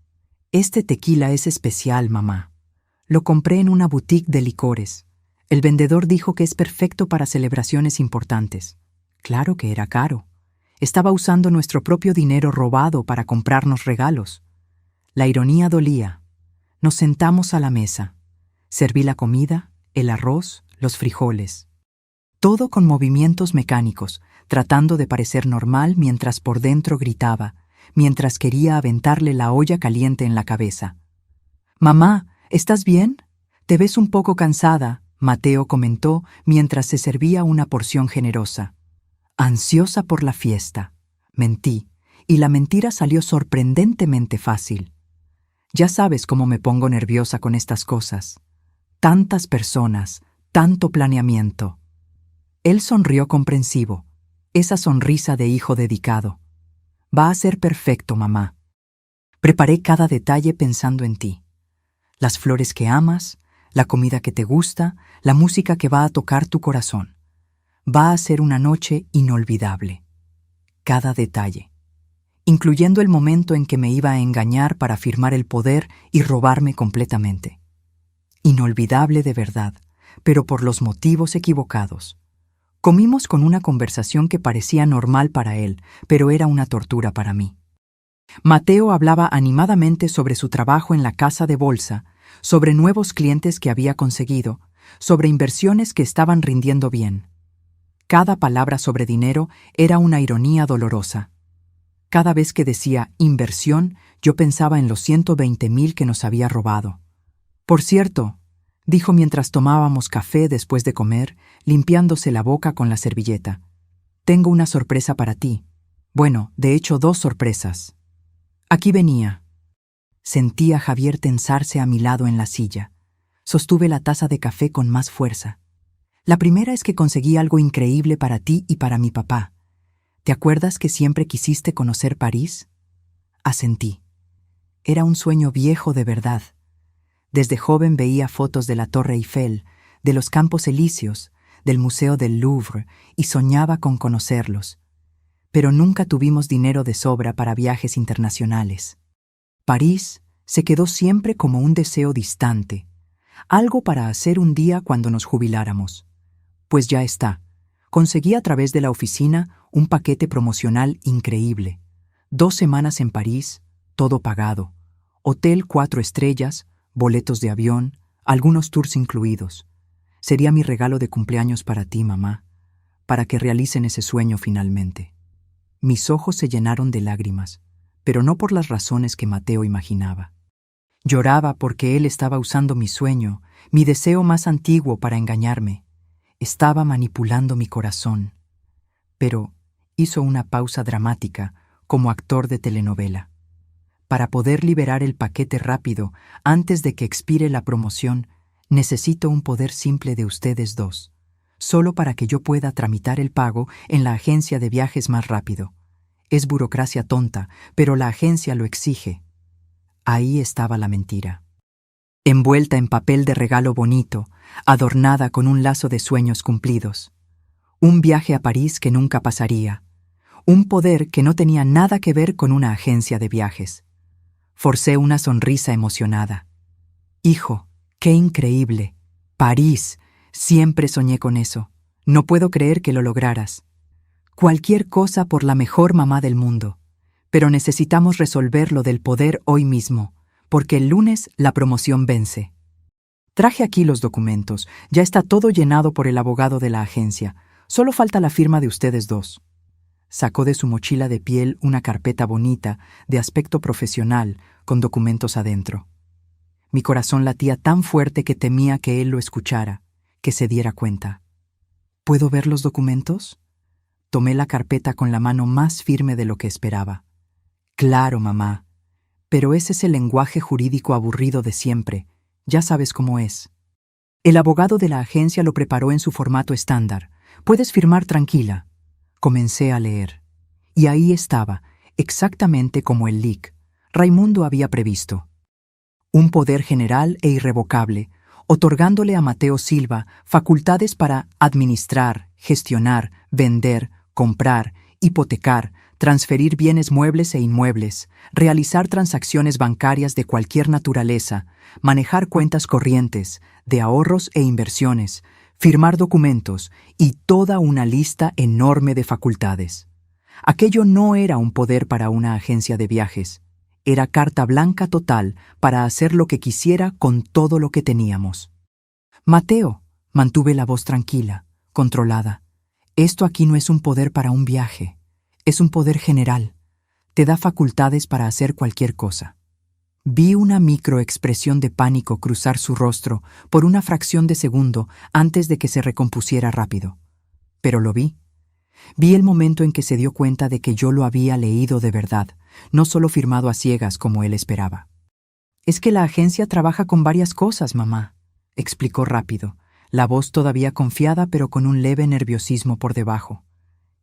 Este tequila es especial, mamá. Lo compré en una boutique de licores. El vendedor dijo que es perfecto para celebraciones importantes. Claro que era caro. Estaba usando nuestro propio dinero robado para comprarnos regalos. La ironía dolía. Nos sentamos a la mesa. Serví la comida, el arroz, los frijoles. Todo con movimientos mecánicos, tratando de parecer normal mientras por dentro gritaba, mientras quería aventarle la olla caliente en la cabeza. «Mamá, ¿estás bien? Te ves un poco cansada», Mateo comentó mientras se servía una porción generosa. Ansiosa por la fiesta. Mentí, y la mentira salió sorprendentemente fácil. Ya sabes cómo me pongo nerviosa con estas cosas. Tantas personas, tanto planeamiento. Él sonrió comprensivo, esa sonrisa de hijo dedicado. Va a ser perfecto, mamá. Preparé cada detalle pensando en ti. Las flores que amas, la comida que te gusta, la música que va a tocar tu corazón. Va a ser una noche inolvidable. Cada detalle. Incluyendo el momento en que me iba a engañar para firmar el poder y robarme completamente. Inolvidable de verdad, pero por los motivos equivocados. Comimos con una conversación que parecía normal para él, pero era una tortura para mí. Mateo hablaba animadamente sobre su trabajo en la casa de bolsa, sobre nuevos clientes que había conseguido, sobre inversiones que estaban rindiendo bien. Cada palabra sobre dinero era una ironía dolorosa. Cada vez que decía inversión, yo pensaba en los 120,000 que nos había robado. Por cierto, dijo mientras tomábamos café después de comer, limpiándose la boca con la servilleta. Tengo una sorpresa para ti. Bueno, de hecho 2 sorpresas. Aquí venía. Sentí a Javier tensarse a mi lado en la silla. Sostuve la taza de café con más fuerza. La primera es que conseguí algo increíble para ti y para mi papá. ¿Te acuerdas que siempre quisiste conocer París? Asentí. Era un sueño viejo de verdad. Desde joven veía fotos de la Torre Eiffel, de los Campos Elíseos, del Museo del Louvre, y soñaba con conocerlos. Pero nunca tuvimos dinero de sobra para viajes internacionales. París se quedó siempre como un deseo distante, algo para hacer un día cuando nos jubiláramos. Pues ya está. Conseguí a través de la oficina un paquete promocional increíble. 2 semanas en París, todo pagado. Hotel 4 estrellas, boletos de avión, algunos tours incluidos. Sería mi regalo de cumpleaños para ti, mamá, para que realicen ese sueño finalmente. Mis ojos se llenaron de lágrimas, pero no por las razones que Mateo imaginaba. Lloraba porque él estaba usando mi sueño, mi deseo más antiguo para engañarme. Estaba manipulando mi corazón. Pero hizo una pausa dramática, como actor de telenovela. Para poder liberar el paquete rápido, antes de que expire la promoción, necesito un poder simple de ustedes 2, solo para que yo pueda tramitar el pago en la agencia de viajes más rápido. Es burocracia tonta, pero la agencia lo exige. Ahí estaba la mentira. Envuelta en papel de regalo bonito, adornada con un lazo de sueños cumplidos. Un viaje a París que nunca pasaría. Un poder que no tenía nada que ver con una agencia de viajes. Forcé una sonrisa emocionada. Hijo, qué increíble. París. Siempre soñé con eso. No puedo creer que lo lograras. Cualquier cosa por la mejor mamá del mundo. Pero necesitamos resolver lo del poder hoy mismo, porque el lunes la promoción vence. Traje aquí los documentos. Ya está todo llenado por el abogado de la agencia. Solo falta la firma de ustedes dos. Sacó de su mochila de piel una carpeta bonita, de aspecto profesional, con documentos adentro. Mi corazón latía tan fuerte que temía que él lo escuchara, que se diera cuenta. ¿Puedo ver los documentos? Tomé la carpeta con la mano más firme de lo que esperaba. Claro, mamá. Pero ese es el lenguaje jurídico aburrido de siempre. Ya sabes cómo es. El abogado de la agencia lo preparó en su formato estándar. Puedes firmar tranquila. Comencé a leer. Y ahí estaba, exactamente como el LIC, Raimundo había previsto. Un poder general e irrevocable, otorgándole a Mateo Silva facultades para administrar, gestionar, vender, comprar, hipotecar, transferir bienes muebles e inmuebles, realizar transacciones bancarias de cualquier naturaleza, manejar cuentas corrientes, de ahorros e inversiones, firmar documentos y toda una lista enorme de facultades. Aquello no era un poder para una agencia de viajes, era carta blanca total para hacer lo que quisiera con todo lo que teníamos. Mateo, mantuve la voz tranquila, controlada. Esto aquí no es un poder para un viaje, es un poder general. Te da facultades para hacer cualquier cosa. Vi una microexpresión de pánico cruzar su rostro por una fracción de segundo antes de que se recompusiera rápido. Pero lo vi. Vi el momento en que se dio cuenta de que yo lo había leído de verdad, no solo firmado a ciegas como él esperaba. Es que la agencia trabaja con varias cosas, mamá, explicó rápido, la voz todavía confiada pero con un leve nerviosismo por debajo.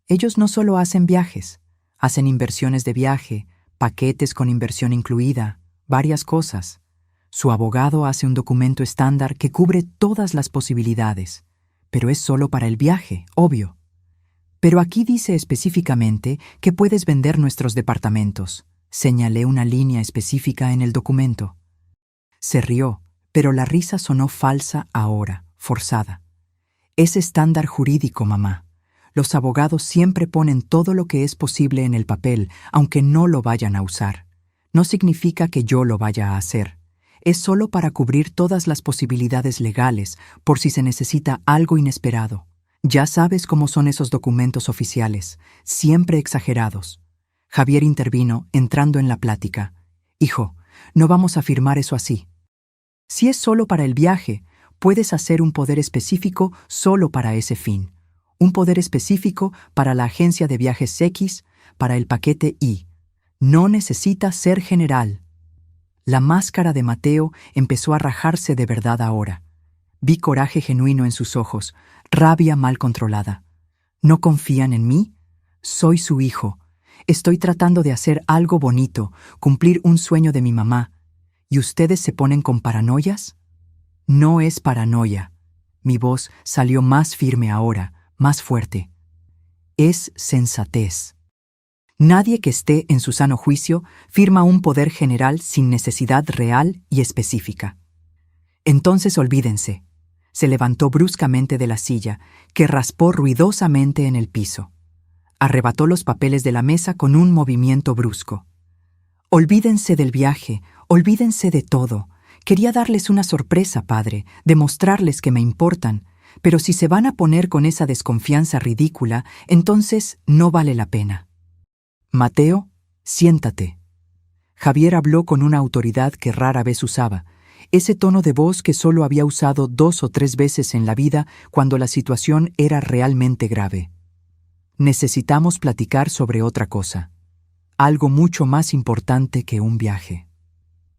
Ellos no solo hacen viajes, hacen inversiones de viaje, paquetes con inversión incluida, varias cosas. Su abogado hace un documento estándar que cubre todas las posibilidades, pero es solo para el viaje, obvio. Pero aquí dice específicamente que puedes vender nuestros departamentos. Señalé una línea específica en el documento. Se rió, pero la risa sonó falsa ahora, forzada. Es estándar jurídico, mamá. Los abogados siempre ponen todo lo que es posible en el papel, aunque no lo vayan a usar. No significa que yo lo vaya a hacer. Es solo para cubrir todas las posibilidades legales, por si se necesita algo inesperado. Ya sabes cómo son esos documentos oficiales, siempre exagerados. Javier intervino, entrando en la plática. Hijo, no vamos a firmar eso así. Si es solo para el viaje, puedes hacer un poder específico solo para ese fin. Un poder específico para la agencia de viajes X, para el paquete Y. No necesita ser general. La máscara de Mateo empezó a rajarse de verdad ahora. Vi coraje genuino en sus ojos, rabia mal controlada. ¿No confían en mí? Soy su hijo. Estoy tratando de hacer algo bonito, cumplir un sueño de mi mamá. ¿Y ustedes se ponen con paranoias? No es paranoia. Mi voz salió más firme ahora, más fuerte. Es sensatez. Nadie que esté en su sano juicio firma un poder general sin necesidad real y específica. Entonces olvídense. Se levantó bruscamente de la silla, que raspó ruidosamente en el piso. Arrebató los papeles de la mesa con un movimiento brusco. Olvídense del viaje, olvídense de todo. Quería darles una sorpresa, padre, demostrarles que me importan, pero si se van a poner con esa desconfianza ridícula, entonces no vale la pena. Mateo, siéntate. Javier habló con una autoridad que rara vez usaba, ese tono de voz que solo había usado 2 o 3 veces en la vida cuando la situación era realmente grave. Necesitamos platicar sobre otra cosa, algo mucho más importante que un viaje.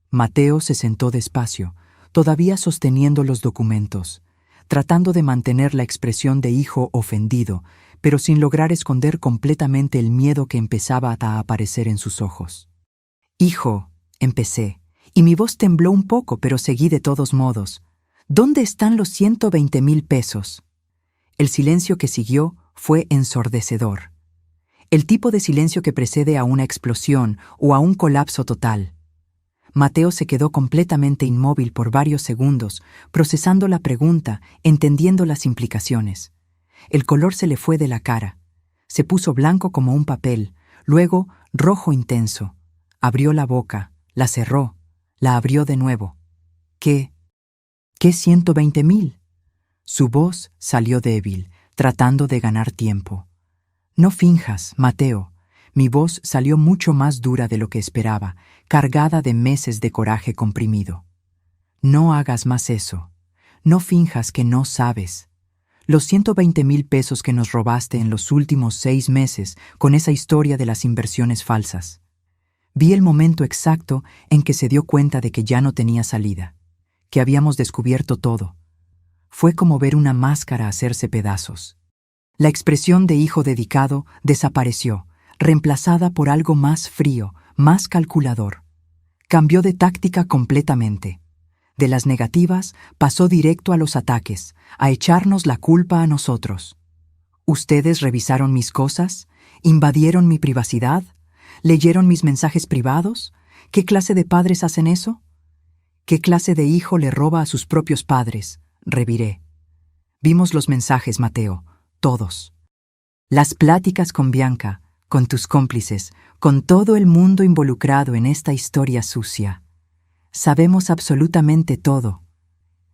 Mateo se sentó despacio, todavía sosteniendo los documentos, tratando de mantener la expresión de hijo ofendido, pero sin lograr esconder completamente el miedo que empezaba a aparecer en sus ojos. Hijo, empecé, y mi voz tembló un poco, pero seguí de todos modos. ¿Dónde están los 120,000 pesos? El silencio que siguió fue ensordecedor. El tipo de silencio que precede a una explosión o a un colapso total. Mateo se quedó completamente inmóvil por varios segundos, procesando la pregunta, entendiendo las implicaciones. El color se le fue de la cara. Se puso blanco como un papel, luego rojo intenso. Abrió la boca, la cerró, la abrió de nuevo. ¿Qué ¿Qué 120,000? Su voz salió débil, tratando de ganar tiempo. No finjas, Mateo. Mi voz salió mucho más dura de lo que esperaba, cargada de meses de coraje comprimido. No hagas más eso. No finjas que no sabes. Los 120,000 pesos que nos robaste en los últimos 6 meses con esa historia de las inversiones falsas. Vi el momento exacto en que se dio cuenta de que ya no tenía salida, que habíamos descubierto todo. Fue como ver una máscara hacerse pedazos. La expresión de hijo dedicado desapareció, reemplazada por algo más frío, más calculador. Cambió de táctica completamente. De las negativas pasó directo a los ataques, a echarnos la culpa a nosotros. ¿Ustedes revisaron mis cosas? ¿Invadieron mi privacidad? ¿Leyeron mis mensajes privados? ¿Qué clase de padres hacen eso? ¿Qué clase de hijo le roba a sus propios padres? Reviré. Vimos los mensajes, Mateo, todos. Las pláticas con Bianca, con tus cómplices, con todo el mundo involucrado en esta historia sucia. Sabemos absolutamente todo.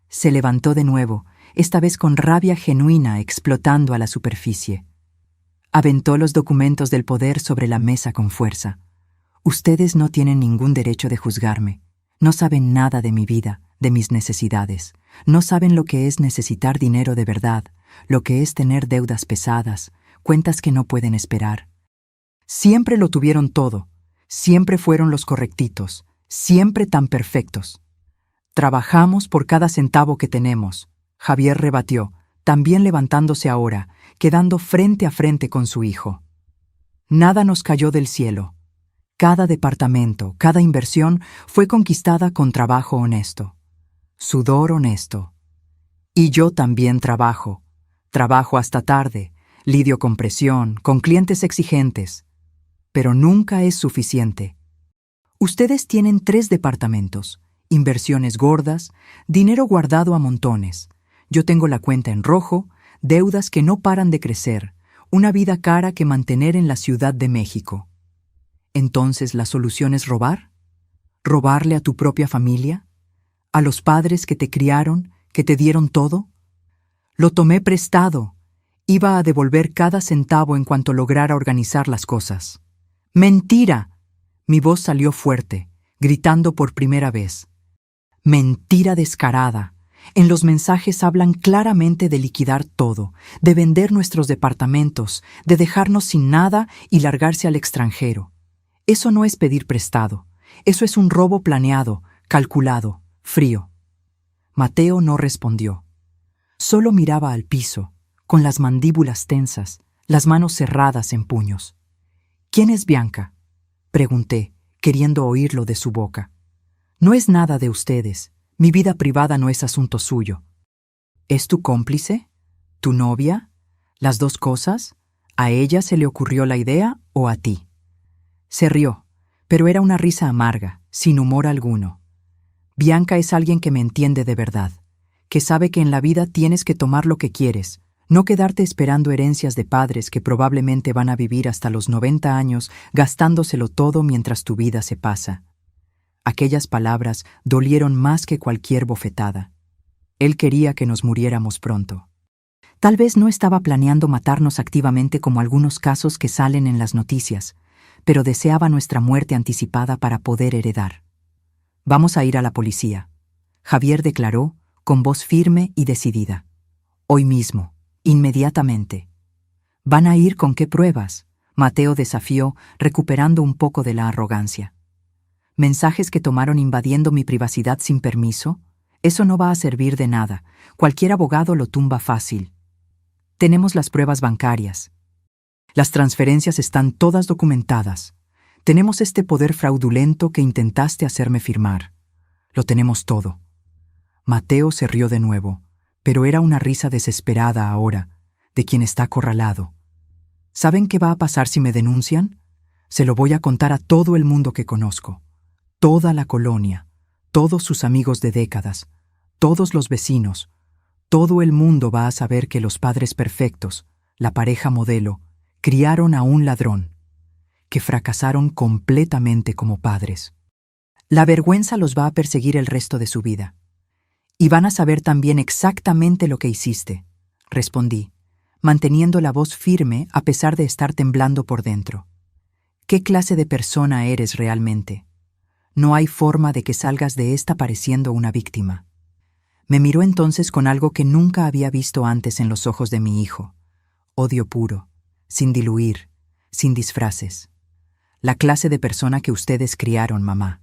Se levantó de nuevo, esta vez con rabia genuina explotando a la superficie. Aventó los documentos del poder sobre la mesa con fuerza. Ustedes no tienen ningún derecho de juzgarme. No saben nada de mi vida, de mis necesidades. No saben lo que es necesitar dinero de verdad, lo que es tener deudas pesadas, cuentas que no pueden esperar. Siempre lo tuvieron todo. Siempre fueron los correctitos. Siempre tan perfectos. Trabajamos por cada centavo que tenemos, Javier rebatió, también levantándose ahora, quedando frente a frente con su hijo. Nada nos cayó del cielo. Cada departamento, cada inversión fue conquistada con trabajo honesto. Sudor honesto. Y yo también trabajo. Trabajo hasta tarde, lidio con presión, con clientes exigentes. Pero nunca es suficiente. Ustedes tienen 3 departamentos, inversiones gordas, dinero guardado a montones. Yo tengo la cuenta en rojo, deudas que no paran de crecer, una vida cara que mantener en la Ciudad de México. ¿Entonces la solución es robar? ¿Robarle a tu propia familia? ¿A los padres que te criaron, que te dieron todo? Lo tomé prestado. Iba a devolver cada centavo en cuanto lograra organizar las cosas. ¡Mentira! Mi voz salió fuerte, gritando por primera vez. Mentira descarada. En los mensajes hablan claramente de liquidar todo, de vender nuestros departamentos, de dejarnos sin nada y largarse al extranjero. Eso no es pedir prestado. Eso es un robo planeado, calculado, frío. Mateo no respondió. Solo miraba al piso, con las mandíbulas tensas, las manos cerradas en puños. ¿Quién es Bianca?, pregunté, queriendo oírlo de su boca. No es nada de ustedes. Mi vida privada no es asunto suyo. ¿Es tu cómplice? ¿Tu novia? ¿Las dos cosas? ¿A ella se le ocurrió la idea o a ti? Se rió, pero era una risa amarga, sin humor alguno. Bianca es alguien que me entiende de verdad, que sabe que en la vida tienes que tomar lo que quieres, no quedarte esperando herencias de padres que probablemente van a vivir hasta los 90 años gastándoselo todo mientras tu vida se pasa. Aquellas palabras dolieron más que cualquier bofetada. Él quería que nos muriéramos pronto. Tal vez no estaba planeando matarnos activamente como algunos casos que salen en las noticias, pero deseaba nuestra muerte anticipada para poder heredar. Vamos a ir a la policía, Javier declaró con voz firme y decidida. Hoy mismo. Inmediatamente. ¿Van a ir con qué pruebas?, Mateo desafió, recuperando un poco de la arrogancia. ¿Mensajes que tomaron invadiendo mi privacidad sin permiso? Eso no va a servir de nada. Cualquier abogado lo tumba fácil. Tenemos las pruebas bancarias. Las transferencias están todas documentadas. Tenemos este poder fraudulento que intentaste hacerme firmar. Lo tenemos todo. Mateo se rió de nuevo, pero era una risa desesperada ahora, de quien está acorralado. ¿Saben qué va a pasar si me denuncian? Se lo voy a contar a todo el mundo que conozco. Toda la colonia, todos sus amigos de décadas, todos los vecinos, todo el mundo va a saber que los padres perfectos, la pareja modelo, criaron a un ladrón, que fracasaron completamente como padres. La vergüenza los va a perseguir el resto de su vida. Y van a saber también exactamente lo que hiciste, respondí, manteniendo la voz firme a pesar de estar temblando por dentro. ¿Qué clase de persona eres realmente? No hay forma de que salgas de esta pareciendo una víctima. Me miró entonces con algo que nunca había visto antes en los ojos de mi hijo. Odio puro, sin diluir, sin disfraces. La clase de persona que ustedes criaron, mamá.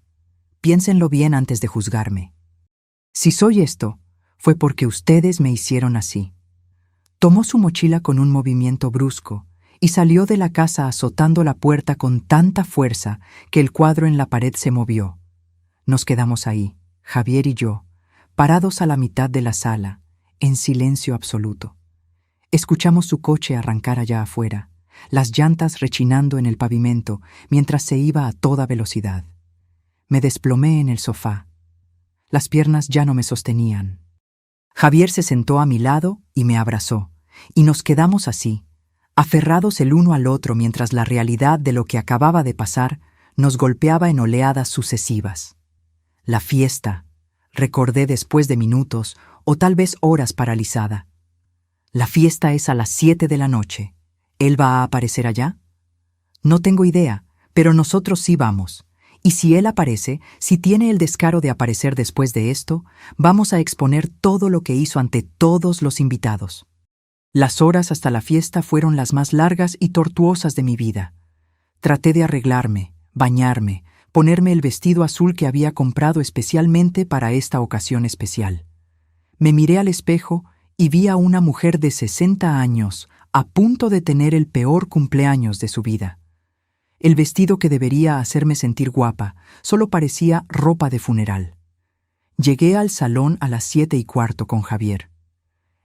Piénsenlo bien antes de juzgarme. Si soy esto, fue porque ustedes me hicieron así. Tomó su mochila con un movimiento brusco y salió de la casa azotando la puerta con tanta fuerza que el cuadro en la pared se movió. Nos quedamos ahí, Javier y yo, parados a la mitad de la sala, en silencio absoluto. Escuchamos su coche arrancar allá afuera, las llantas rechinando en el pavimento mientras se iba a toda velocidad. Me desplomé en el sofá. Las piernas ya no me sostenían. Javier se sentó a mi lado y me abrazó, y nos quedamos así, aferrados el uno al otro mientras la realidad de lo que acababa de pasar nos golpeaba en oleadas sucesivas. La fiesta, recordé después de minutos o tal vez horas paralizada. La fiesta es a las 7 de la noche. ¿Él va a aparecer allá? No tengo idea, pero nosotros sí vamos. Y si él aparece, si tiene el descaro de aparecer después de esto, vamos a exponer todo lo que hizo ante todos los invitados. Las horas hasta la fiesta fueron las más largas y tortuosas de mi vida. Traté de arreglarme, bañarme, ponerme el vestido azul que había comprado especialmente para esta ocasión especial. Me miré al espejo y vi a una mujer de 60 años a punto de tener el peor cumpleaños de su vida. El vestido que debería hacerme sentir guapa solo parecía ropa de funeral. Llegué al salón a las 7:15 con Javier.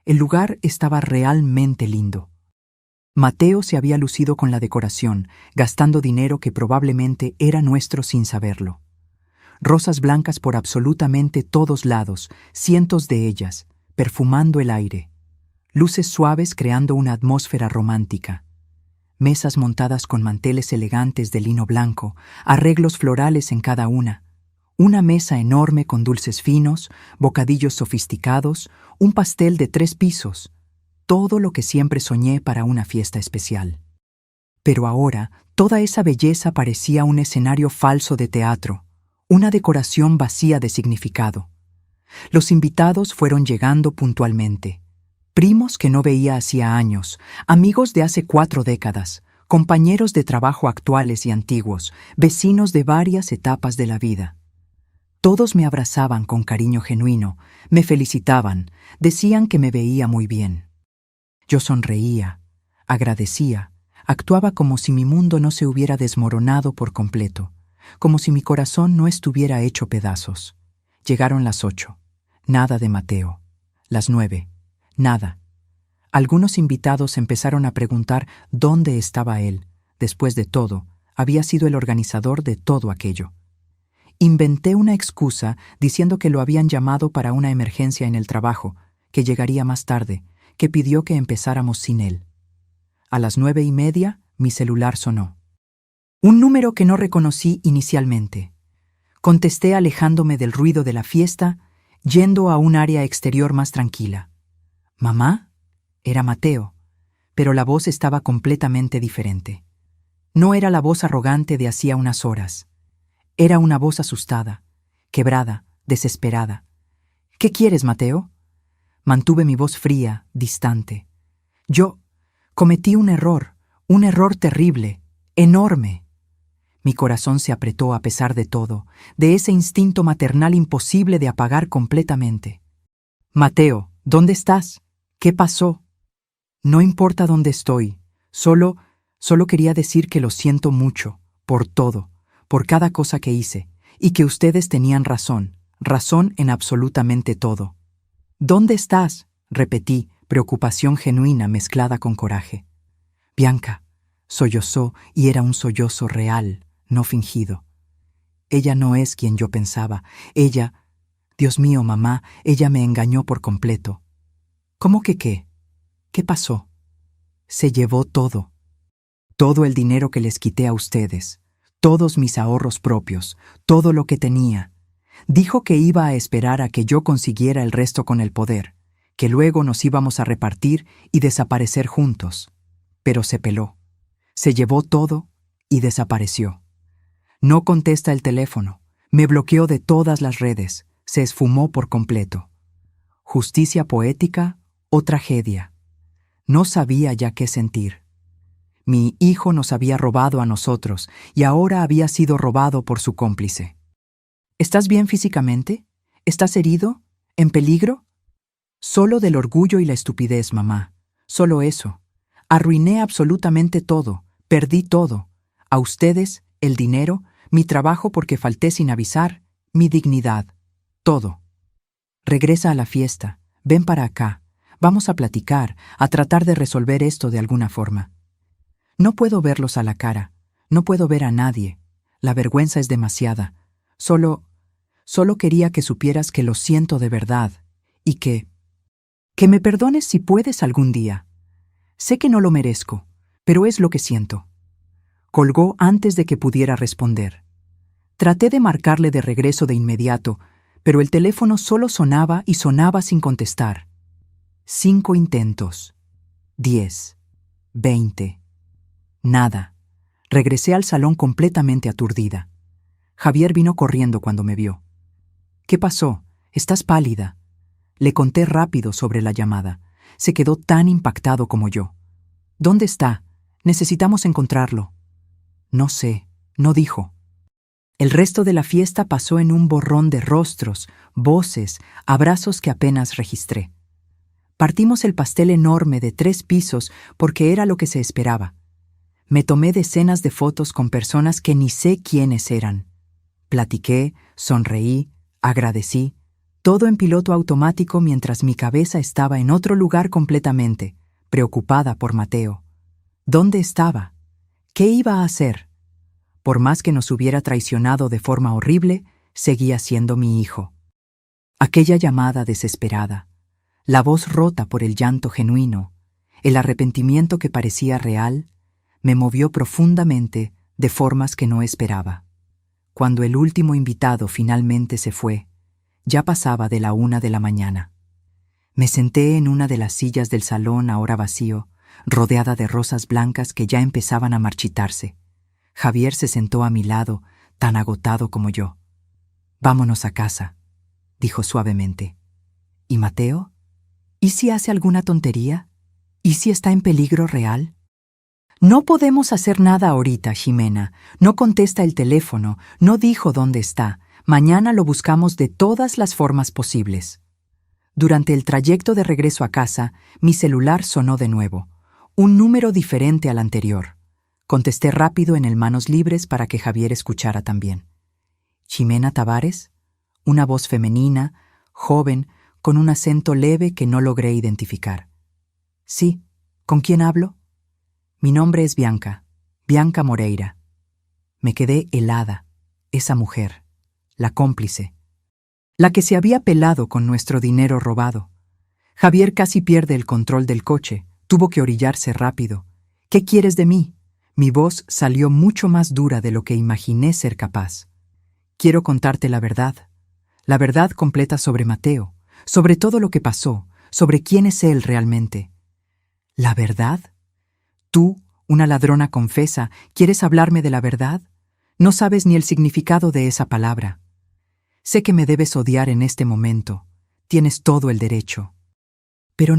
El lugar estaba realmente lindo. Mateo se había lucido con la decoración, gastando dinero que probablemente era nuestro sin saberlo. Rosas blancas por absolutamente todos lados, cientos de ellas, perfumando el aire. Luces suaves creando una atmósfera romántica. Mesas montadas con manteles elegantes de lino blanco, arreglos florales en cada una. Una mesa enorme con dulces finos, bocadillos sofisticados, un pastel de 3 pisos. Todo lo que siempre soñé para una fiesta especial. Pero ahora, toda esa belleza parecía un escenario falso de teatro, una decoración vacía de significado. Los invitados fueron llegando puntualmente. Primos que no veía hacía años, amigos de hace 4 décadas, compañeros de trabajo actuales y antiguos, vecinos de varias etapas de la vida. Todos me abrazaban con cariño genuino, me felicitaban, decían que me veía muy bien. Yo sonreía, agradecía, actuaba como si mi mundo no se hubiera desmoronado por completo, como si mi corazón no estuviera hecho pedazos. Llegaron las 8. Nada de Mateo. Las 9. Nada. Algunos invitados empezaron a preguntar dónde estaba él. Después de todo, había sido el organizador de todo aquello. Inventé una excusa diciendo que lo habían llamado para una emergencia en el trabajo, que llegaría más tarde, que pidió que empezáramos sin él. A las 9:30, mi celular sonó. Un número que no reconocí inicialmente. Contesté alejándome del ruido de la fiesta, yendo a un área exterior más tranquila. ¿Mamá? Era Mateo, pero la voz estaba completamente diferente. No era la voz arrogante de hacía unas horas. Era una voz asustada, quebrada, desesperada. ¿Qué quieres, Mateo? Mantuve mi voz fría, distante. Yo cometí un error terrible, enorme. Mi corazón se apretó a pesar de todo, de ese instinto maternal imposible de apagar completamente. Mateo, ¿dónde estás? ¿Qué pasó? No importa dónde estoy, solo quería decir que lo siento mucho, por todo, por cada cosa que hice, y que ustedes tenían razón en absolutamente todo. ¿Dónde estás? Repetí, preocupación genuina mezclada con coraje. Bianca sollozó, y era un sollozo real, no fingido. Ella no es quien yo pensaba. Ella, Dios mío, mamá, ella me engañó por completo. ¿Cómo que qué? ¿Qué pasó? Se llevó todo. Todo el dinero que les quité a ustedes, todos mis ahorros propios, todo lo que tenía. Dijo que iba a esperar a que yo consiguiera el resto con el poder, que luego nos íbamos a repartir y desaparecer juntos. Pero se peló. Se llevó todo y desapareció. No contesta el teléfono. Me bloqueó de todas las redes. Se esfumó por completo. ¿Justicia poética o tragedia? No sabía ya qué sentir. Mi hijo nos había robado a nosotros y ahora había sido robado por su cómplice. ¿Estás bien físicamente? ¿Estás herido? ¿En peligro? Solo del orgullo y la estupidez, mamá. Solo eso. Arruiné absolutamente todo. Perdí todo. A ustedes, el dinero, mi trabajo porque falté sin avisar, mi dignidad. Todo. Regresa a la fiesta. Ven para acá. Vamos a platicar, a tratar de resolver esto de alguna forma. No puedo verlos a la cara. No puedo ver a nadie. La vergüenza es demasiada. Solo quería que supieras que lo siento de verdad y que me perdones si puedes algún día. Sé que no lo merezco, pero es lo que siento. Colgó antes de que pudiera responder. Traté de marcarle de regreso de inmediato, pero el teléfono solo sonaba y sonaba sin contestar. 5 intentos. 10. 20. Nada. Regresé al salón completamente aturdida. Javier vino corriendo cuando me vio. ¿Qué pasó? Estás pálida. Le conté rápido sobre la llamada. Se quedó tan impactado como yo. ¿Dónde está? Necesitamos encontrarlo. No sé, no dijo. El resto de la fiesta pasó en un borrón de rostros, voces, abrazos que apenas registré. Partimos el pastel enorme de 3 pisos porque era lo que se esperaba. Me tomé decenas de fotos con personas que ni sé quiénes eran. Platiqué, sonreí, agradecí, todo en piloto automático mientras mi cabeza estaba en otro lugar completamente, preocupada por Mateo. ¿Dónde estaba? ¿Qué iba a hacer? Por más que nos hubiera traicionado de forma horrible, seguía siendo mi hijo. Aquella llamada desesperada, la voz rota por el llanto genuino, el arrepentimiento que parecía real, me movió profundamente de formas que no esperaba. Cuando el último invitado finalmente se fue, ya pasaba de la 1 de la mañana. Me senté en una de las sillas del salón ahora vacío, rodeada de rosas blancas que ya empezaban a marchitarse. Javier se sentó a mi lado, tan agotado como yo. «Vámonos a casa», dijo suavemente. «¿Y Mateo? ¿Y si hace alguna tontería? ¿Y si está en peligro real?» «No podemos hacer nada ahorita, Ximena. No contesta el teléfono, no dijo dónde está. Mañana lo buscamos de todas las formas posibles». Durante el trayecto de regreso a casa, mi celular sonó de nuevo. Un número diferente al anterior. Contesté rápido en el manos libres para que Javier escuchara también. «¿Ximena Tavares?» Una voz femenina, joven, con un acento leve que no logré identificar. «Sí, ¿con quién hablo?» «Mi nombre es Bianca, Bianca Moreira». Me quedé helada. Esa mujer, la cómplice, la que se había pelado con nuestro dinero robado. Javier casi pierde el control del coche, tuvo que orillarse rápido. «¿Qué quieres de mí?» Mi voz salió mucho más dura de lo que imaginé ser capaz. «Quiero contarte la verdad completa sobre Mateo, sobre todo lo que pasó, sobre quién es él realmente». «¿La verdad? Tú, una ladrona confesa, ¿quieres hablarme de la verdad? No sabes ni el significado de esa palabra. Sé que me debes odiar en este momento. Tienes todo el derecho. Pero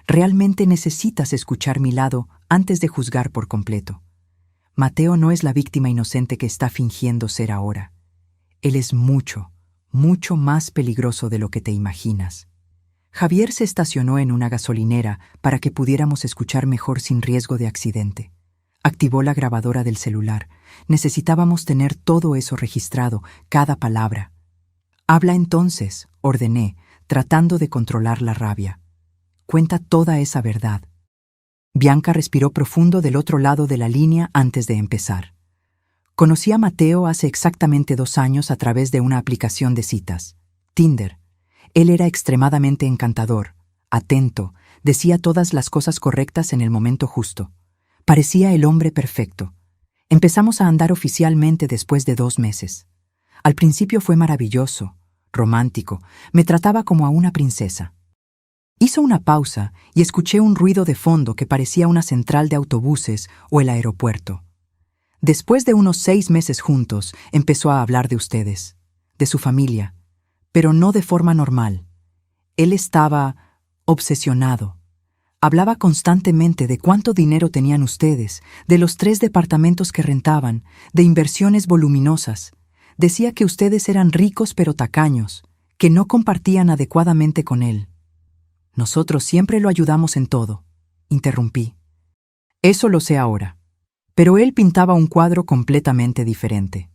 realmente necesitas escuchar mi lado antes de juzgar por completo. Mateo no es la víctima inocente que está fingiendo ser ahora. Él es mucho, mucho más peligroso de lo que te imaginas». Javier se estacionó en una gasolinera para que pudiéramos escuchar mejor sin riesgo de accidente. Activó la grabadora del celular. Necesitábamos tener todo eso registrado, cada palabra. «Habla entonces», ordené, tratando de controlar la rabia. «Cuenta toda esa verdad». Bianca respiró profundo del otro lado de la línea antes de empezar. «Conocí a Mateo hace exactamente 2 años a través de una aplicación de citas, Tinder. Él era extremadamente encantador, atento, decía todas las cosas correctas en el momento justo. Parecía el hombre perfecto. Empezamos a andar oficialmente después de 2 meses. Al principio fue maravilloso, romántico, me trataba como a una princesa. Hizo una pausa y escuché un ruido de fondo que parecía una central de autobuses o el aeropuerto. Después de unos 6 meses juntos, empezó a hablar de ustedes, de su familia, pero no de forma normal. Él estaba obsesionado. Hablaba constantemente de cuánto dinero tenían ustedes, de los 3 departamentos que rentaban, de inversiones voluminosas. Decía que ustedes eran ricos pero tacaños, que no compartían adecuadamente con él. Nosotros siempre lo ayudamos en todo, interrumpí. Eso lo sé ahora. Pero él pintaba un cuadro completamente diferente.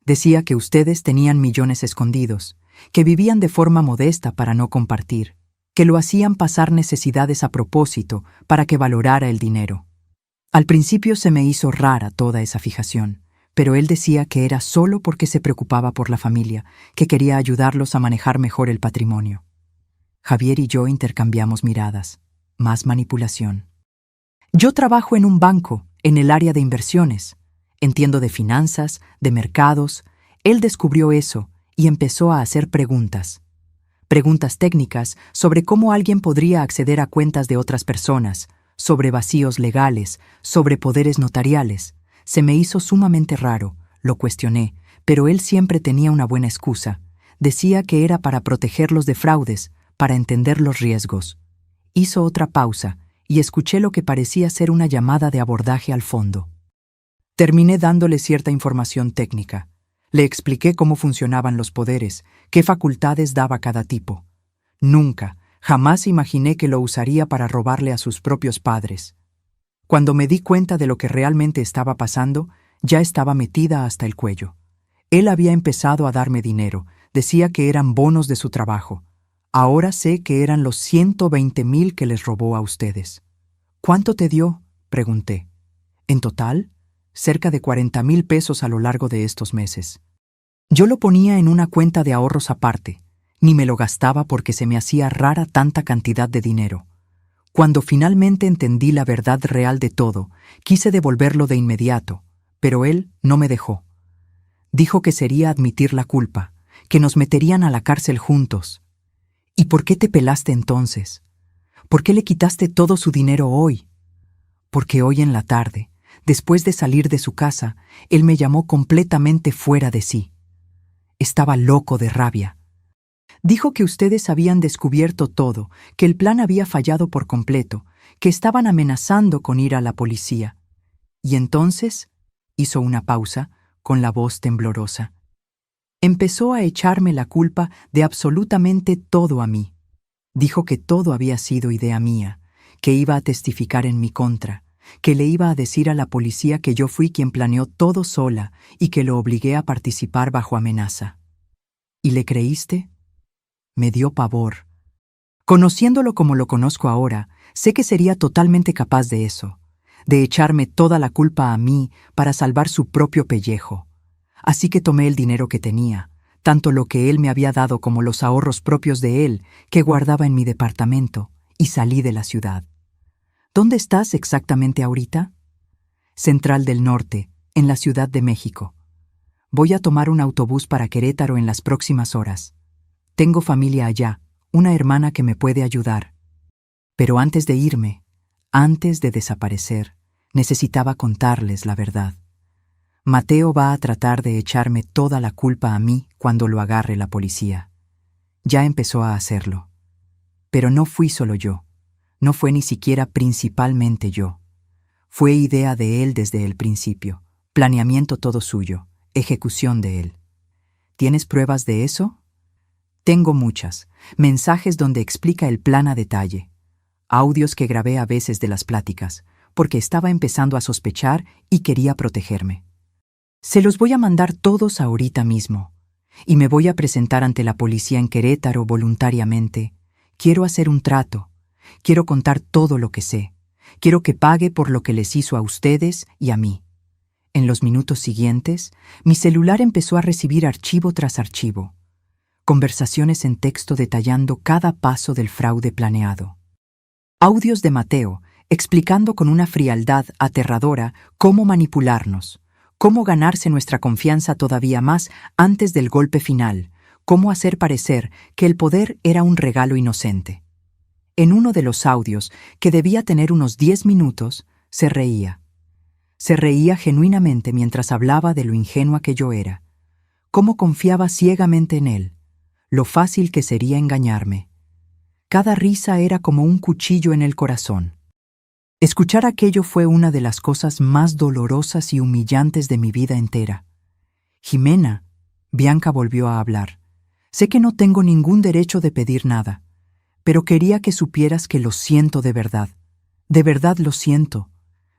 Decía que ustedes tenían millones escondidos, que vivían de forma modesta para no compartir, que lo hacían pasar necesidades a propósito para que valorara el dinero. Al principio se me hizo rara toda esa fijación, pero él decía que era solo porque se preocupaba por la familia, que quería ayudarlos a manejar mejor el patrimonio. Javier y yo intercambiamos miradas. Más manipulación. Yo trabajo en un banco, en el área de inversiones. Entiendo de finanzas, de mercados. Él descubrió eso y empezó a hacer preguntas. Preguntas técnicas sobre cómo alguien podría acceder a cuentas de otras personas, sobre vacíos legales, sobre poderes notariales. Se me hizo sumamente raro, lo cuestioné, pero él siempre tenía una buena excusa. Decía que era para protegerlos de fraudes, para entender los riesgos. Hizo otra pausa y escuché lo que parecía ser una llamada de abordaje al fondo. Terminé dándole cierta información técnica. Le expliqué cómo funcionaban los poderes, qué facultades daba cada tipo. Nunca, jamás imaginé que lo usaría para robarle a sus propios padres. Cuando me di cuenta de lo que realmente estaba pasando, ya estaba metida hasta el cuello. Él había empezado a darme dinero, decía que eran bonos de su trabajo. Ahora sé que eran los 120,000 que les robó a ustedes. ¿Cuánto te dio?, pregunté. En total, cerca de 40,000 pesos a lo largo de estos meses. Yo lo ponía en una cuenta de ahorros aparte, ni me lo gastaba porque se me hacía rara tanta cantidad de dinero. Cuando finalmente entendí la verdad real de todo, quise devolverlo de inmediato, pero él no me dejó. Dijo que sería admitir la culpa, que nos meterían a la cárcel juntos. ¿Y por qué te pelaste entonces? ¿Por qué le quitaste todo su dinero hoy? Porque hoy en la tarde, después de salir de su casa, él me llamó completamente fuera de sí. Estaba loco de rabia. Dijo que ustedes habían descubierto todo, que el plan había fallado por completo, que estaban amenazando con ir a la policía. Y entonces hizo una pausa, con la voz temblorosa. Empezó a echarme la culpa de absolutamente todo a mí. Dijo que todo había sido idea mía, que iba a testificar en mi contra, que le iba a decir a la policía que yo fui quien planeó todo sola y que lo obligué a participar bajo amenaza. ¿Y le creíste? Me dio pavor. Conociéndolo como lo conozco ahora, sé que sería totalmente capaz de eso, de echarme toda la culpa a mí para salvar su propio pellejo. Así que tomé el dinero que tenía, tanto lo que él me había dado como los ahorros propios de él que guardaba en mi departamento, y salí de la ciudad. ¿Dónde estás exactamente ahorita? Central del Norte, en la Ciudad de México. Voy a tomar un autobús para Querétaro en las próximas horas. Tengo familia allá, una hermana que me puede ayudar. Pero antes de irme, antes de desaparecer, necesitaba contarles la verdad. Mateo va a tratar de echarme toda la culpa a mí cuando lo agarre la policía. Ya empezó a hacerlo. Pero no fui solo yo. No fue ni siquiera principalmente yo. Fue idea de él desde el principio. Planeamiento todo suyo. Ejecución de él. ¿Tienes pruebas de eso? Tengo muchas. Mensajes donde explica el plan a detalle. Audios que grabé a veces de las pláticas, porque estaba empezando a sospechar y quería protegerme. Se los voy a mandar todos ahorita mismo. Y me voy a presentar ante la policía en Querétaro voluntariamente. Quiero hacer un trato. Quiero contar todo lo que sé. Quiero que pague por lo que les hizo a ustedes y a mí. En los minutos siguientes, mi celular empezó a recibir archivo tras archivo. Conversaciones en texto detallando cada paso del fraude planeado. Audios de Mateo explicando con una frialdad aterradora cómo manipularnos, cómo ganarse nuestra confianza todavía más antes del golpe final, cómo hacer parecer que el poder era un regalo inocente. En uno de los audios, que debía tener unos 10 minutos, se reía. Se reía genuinamente mientras hablaba de lo ingenua que yo era, cómo confiaba ciegamente en él, lo fácil que sería engañarme. Cada risa era como un cuchillo en el corazón. Escuchar aquello fue una de las cosas más dolorosas y humillantes de mi vida entera. Jimena, Bianca volvió a hablar. Sé que no tengo ningún derecho de pedir nada, pero quería que supieras que lo siento de verdad. De verdad lo siento.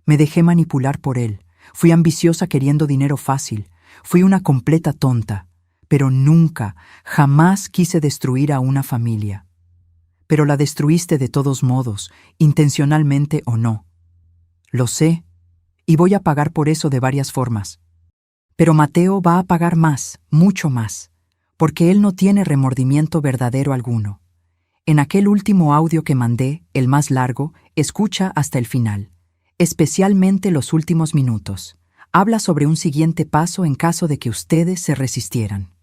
Me dejé manipular por él. Fui ambiciosa queriendo dinero fácil. Fui una completa tonta. Pero nunca, jamás quise destruir a una familia. Pero la destruiste de todos modos, intencionalmente o no. Lo sé, y voy a pagar por eso de varias formas. Pero Mateo va a pagar más, mucho más, porque él no tiene remordimiento verdadero alguno. En aquel último audio que mandé, el más largo, escucha hasta el final, especialmente los últimos minutos. Habla sobre un siguiente paso en caso de que ustedes se resistieran.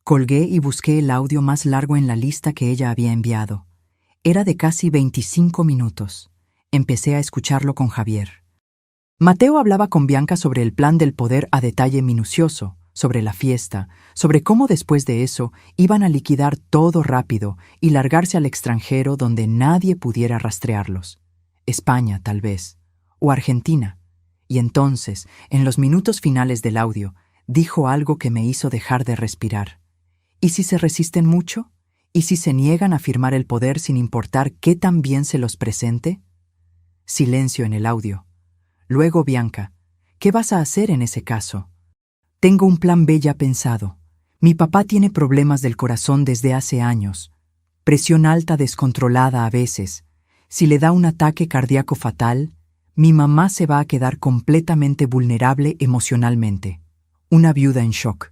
Colgué y busqué el audio más largo en la lista que ella había enviado. Era de casi 25 minutos. Empecé a escucharlo con Javier. Mateo hablaba con Bianca sobre el plan del poder a detalle minucioso, sobre la fiesta, sobre cómo después de eso iban a liquidar todo rápido y largarse al extranjero donde nadie pudiera rastrearlos. España, tal vez, o Argentina. Y entonces, en los minutos finales del audio, dijo algo que me hizo dejar de respirar. ¿Y si se resisten mucho? ¿Y si se niegan a firmar el poder sin importar qué tan bien se los presente? Silencio en el audio. Luego, Bianca, ¿qué vas a hacer en ese caso? Tengo un plan B ya pensado. Mi papá tiene problemas del corazón desde hace años. Presión alta descontrolada a veces. Si le da un ataque cardíaco fatal, mi mamá se va a quedar completamente vulnerable emocionalmente. Una viuda en shock.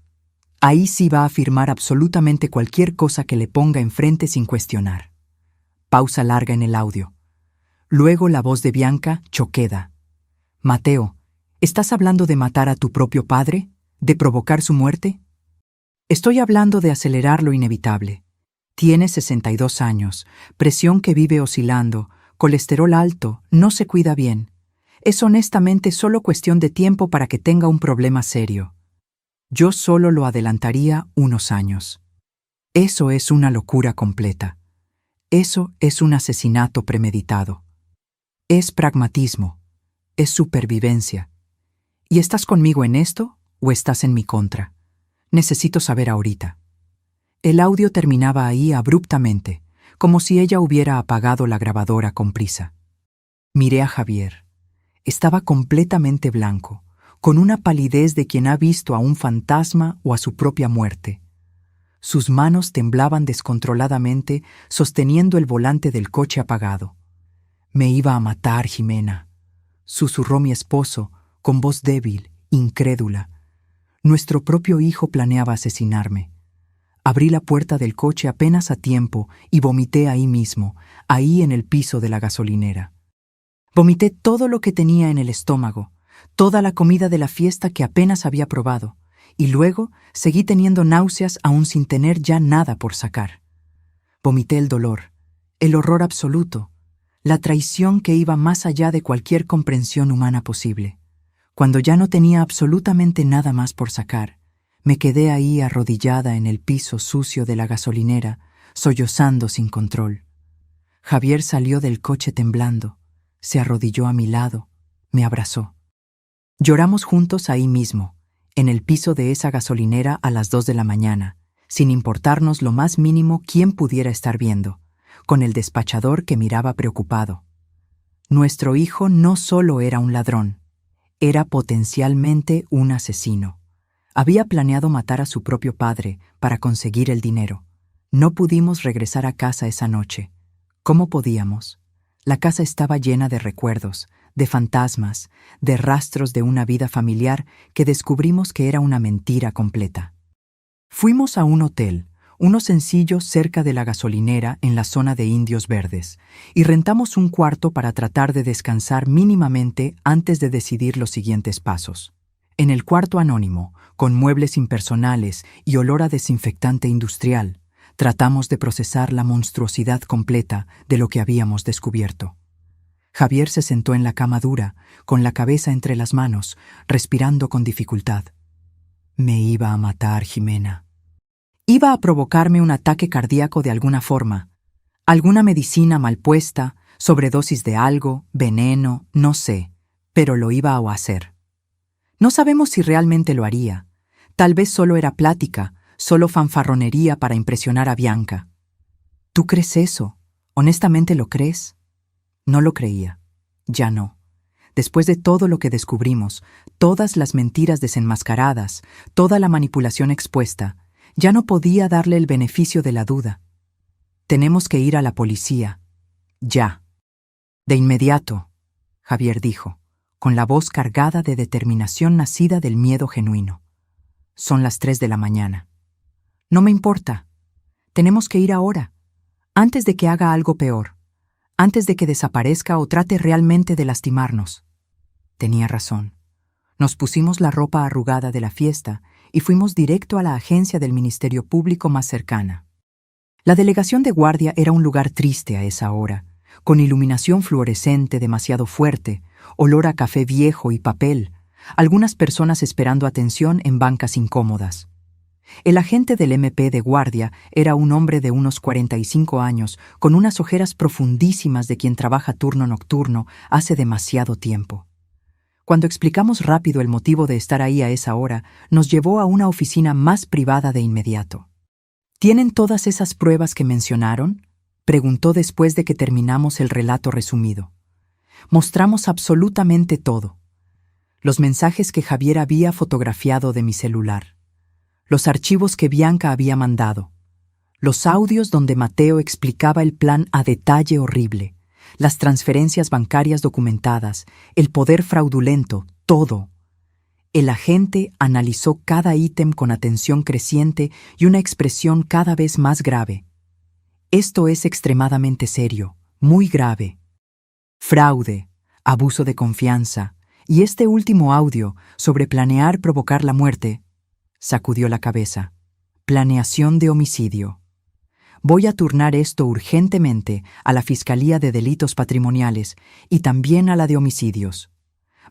Ahí sí va a firmar absolutamente cualquier cosa que le ponga enfrente sin cuestionar. Pausa larga en el audio. Luego la voz de Bianca choqueda. Mateo, ¿estás hablando de matar a tu propio padre? ¿De provocar su muerte? Estoy hablando de acelerar lo inevitable. Tiene 62 años, presión que vive oscilando, colesterol alto, no se cuida bien. Es honestamente solo cuestión de tiempo para que tenga un problema serio. Yo solo lo adelantaría unos años. Eso es una locura completa. Eso es un asesinato premeditado. Es pragmatismo. Es supervivencia. ¿Y estás conmigo en esto o estás en mi contra? Necesito saber ahorita. El audio terminaba ahí abruptamente, como si ella hubiera apagado la grabadora con prisa. Miré a Javier. Estaba completamente blanco, con una palidez de quien ha visto a un fantasma o a su propia muerte. Sus manos temblaban descontroladamente, sosteniendo el volante del coche apagado. Me iba a matar, Jimena, susurró mi esposo, con voz débil, incrédula. Nuestro propio hijo planeaba asesinarme. Abrí la puerta del coche apenas a tiempo y vomité ahí mismo, ahí en el piso de la gasolinera. Vomité todo lo que tenía en el estómago, toda la comida de la fiesta que apenas había probado, y luego seguí teniendo náuseas aún sin tener ya nada por sacar. Vomité el dolor, el horror absoluto, la traición que iba más allá de cualquier comprensión humana posible. Cuando ya no tenía absolutamente nada más por sacar, me quedé ahí arrodillada en el piso sucio de la gasolinera, sollozando sin control. Javier salió del coche temblando, se arrodilló a mi lado, me abrazó. Lloramos juntos ahí mismo, en el piso de esa gasolinera a las 2 de la mañana, sin importarnos lo más mínimo quién pudiera estar viendo, con el despachador que miraba preocupado. Nuestro hijo no solo era un ladrón, era potencialmente un asesino. Había planeado matar a su propio padre para conseguir el dinero. No pudimos regresar a casa esa noche. ¿Cómo podíamos? La casa estaba llena de recuerdos, de fantasmas, de rastros de una vida familiar que descubrimos que era una mentira completa. Fuimos a un hotel, uno sencillo cerca de la gasolinera en la zona de Indios Verdes, y rentamos un cuarto para tratar de descansar mínimamente antes de decidir los siguientes pasos. En el cuarto anónimo, con muebles impersonales y olor a desinfectante industrial, tratamos de procesar la monstruosidad completa de lo que habíamos descubierto. Javier se sentó en la cama dura, con la cabeza entre las manos, respirando con dificultad. Me iba a matar, Jimena. Iba a provocarme un ataque cardíaco de alguna forma. Alguna medicina mal puesta, sobredosis de algo, veneno, no sé, pero lo iba a hacer. No sabemos si realmente lo haría. Tal vez solo era plática, solo fanfarronería para impresionar a Bianca. ¿Tú crees eso? ¿Honestamente lo crees? No lo creía. Ya no. Después de todo lo que descubrimos, todas las mentiras desenmascaradas, toda la manipulación expuesta, ya no podía darle el beneficio de la duda. Tenemos que ir a la policía. Ya. De inmediato, Javier dijo, con la voz cargada de determinación nacida del miedo genuino. Son las 3 de la mañana. No me importa. Tenemos que ir ahora, antes de que haga algo peor, antes de que desaparezca o trate realmente de lastimarnos. Tenía razón. Nos pusimos la ropa arrugada de la fiesta y fuimos directo a la agencia del Ministerio Público más cercana. La delegación de guardia era un lugar triste a esa hora, con iluminación fluorescente demasiado fuerte, olor a café viejo y papel, algunas personas esperando atención en bancas incómodas. El agente del MP de guardia era un hombre de unos 45 años, con unas ojeras profundísimas de quien trabaja turno nocturno hace demasiado tiempo. Cuando explicamos rápido el motivo de estar ahí a esa hora, nos llevó a una oficina más privada de inmediato. ¿Tienen todas esas pruebas que mencionaron?, preguntó después de que terminamos el relato resumido. Mostramos absolutamente todo. Los mensajes que Javier había fotografiado de mi celular. Los archivos que Bianca había mandado. Los audios donde Mateo explicaba el plan a detalle horrible. Las transferencias bancarias documentadas, el poder fraudulento, todo. El agente analizó cada ítem con atención creciente y una expresión cada vez más grave. Esto es extremadamente serio, muy grave. Fraude, abuso de confianza, y este último audio sobre planear provocar la muerte, sacudió la cabeza. Planeación de homicidio. Voy a turnar esto urgentemente a la Fiscalía de Delitos Patrimoniales y también a la de Homicidios.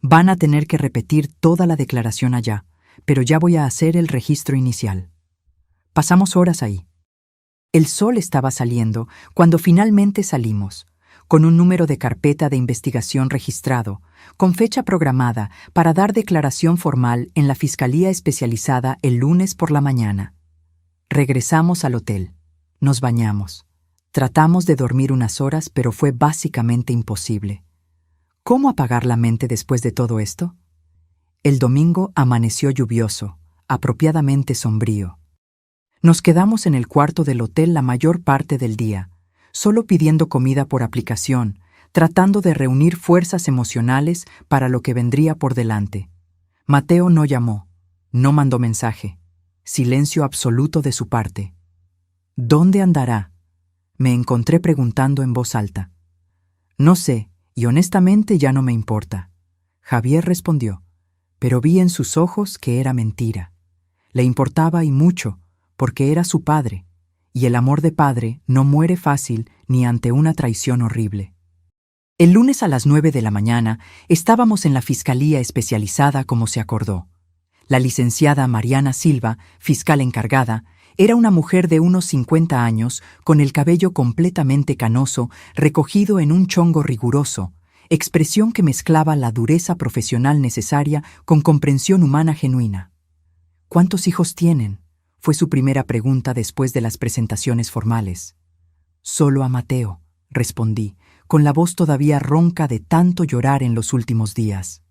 Van a tener que repetir toda la declaración allá, pero ya voy a hacer el registro inicial. Pasamos horas ahí. El sol estaba saliendo cuando finalmente salimos, con un número de carpeta de investigación registrado, con fecha programada para dar declaración formal en la Fiscalía Especializada el lunes por la mañana. Regresamos al hotel. Nos bañamos. Tratamos de dormir unas horas, pero fue básicamente imposible. ¿Cómo apagar la mente después de todo esto? El domingo amaneció lluvioso, apropiadamente sombrío. Nos quedamos en el cuarto del hotel la mayor parte del día, solo pidiendo comida por aplicación, tratando de reunir fuerzas emocionales para lo que vendría por delante. Mateo no llamó, no mandó mensaje. Silencio absoluto de su parte. ¿Dónde andará?, me encontré preguntando en voz alta. No sé, y honestamente ya no me importa. Javier respondió, pero vi en sus ojos que era mentira. Le importaba y mucho, porque era su padre, y el amor de padre no muere fácil ni ante una traición horrible. El lunes a las 9 de la mañana estábamos en la Fiscalía Especializada como se acordó. La licenciada Mariana Silva, fiscal encargada, era una mujer de unos 50 años, con el cabello completamente canoso, recogido en un chongo riguroso, expresión que mezclaba la dureza profesional necesaria con comprensión humana genuina. ¿Cuántos hijos tienen?, fue su primera pregunta después de las presentaciones formales. Solo a Mateo, respondí, con la voz todavía ronca de tanto llorar en los últimos días.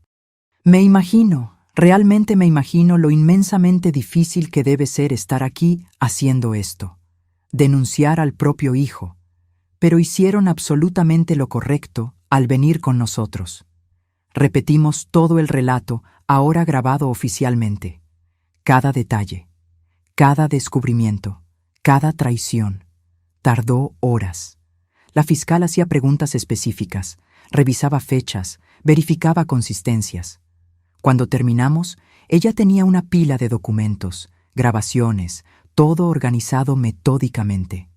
Me imagino, realmente me imagino lo inmensamente difícil que debe ser estar aquí haciendo esto. Denunciar al propio hijo. Pero hicieron absolutamente lo correcto al venir con nosotros. Repetimos todo el relato, ahora grabado oficialmente. Cada detalle. Cada descubrimiento, cada traición. Tardó horas. La fiscal hacía preguntas específicas, revisaba fechas, verificaba consistencias. Cuando terminamos, Ella tenía una pila de documentos, grabaciones, todo organizado metódicamente.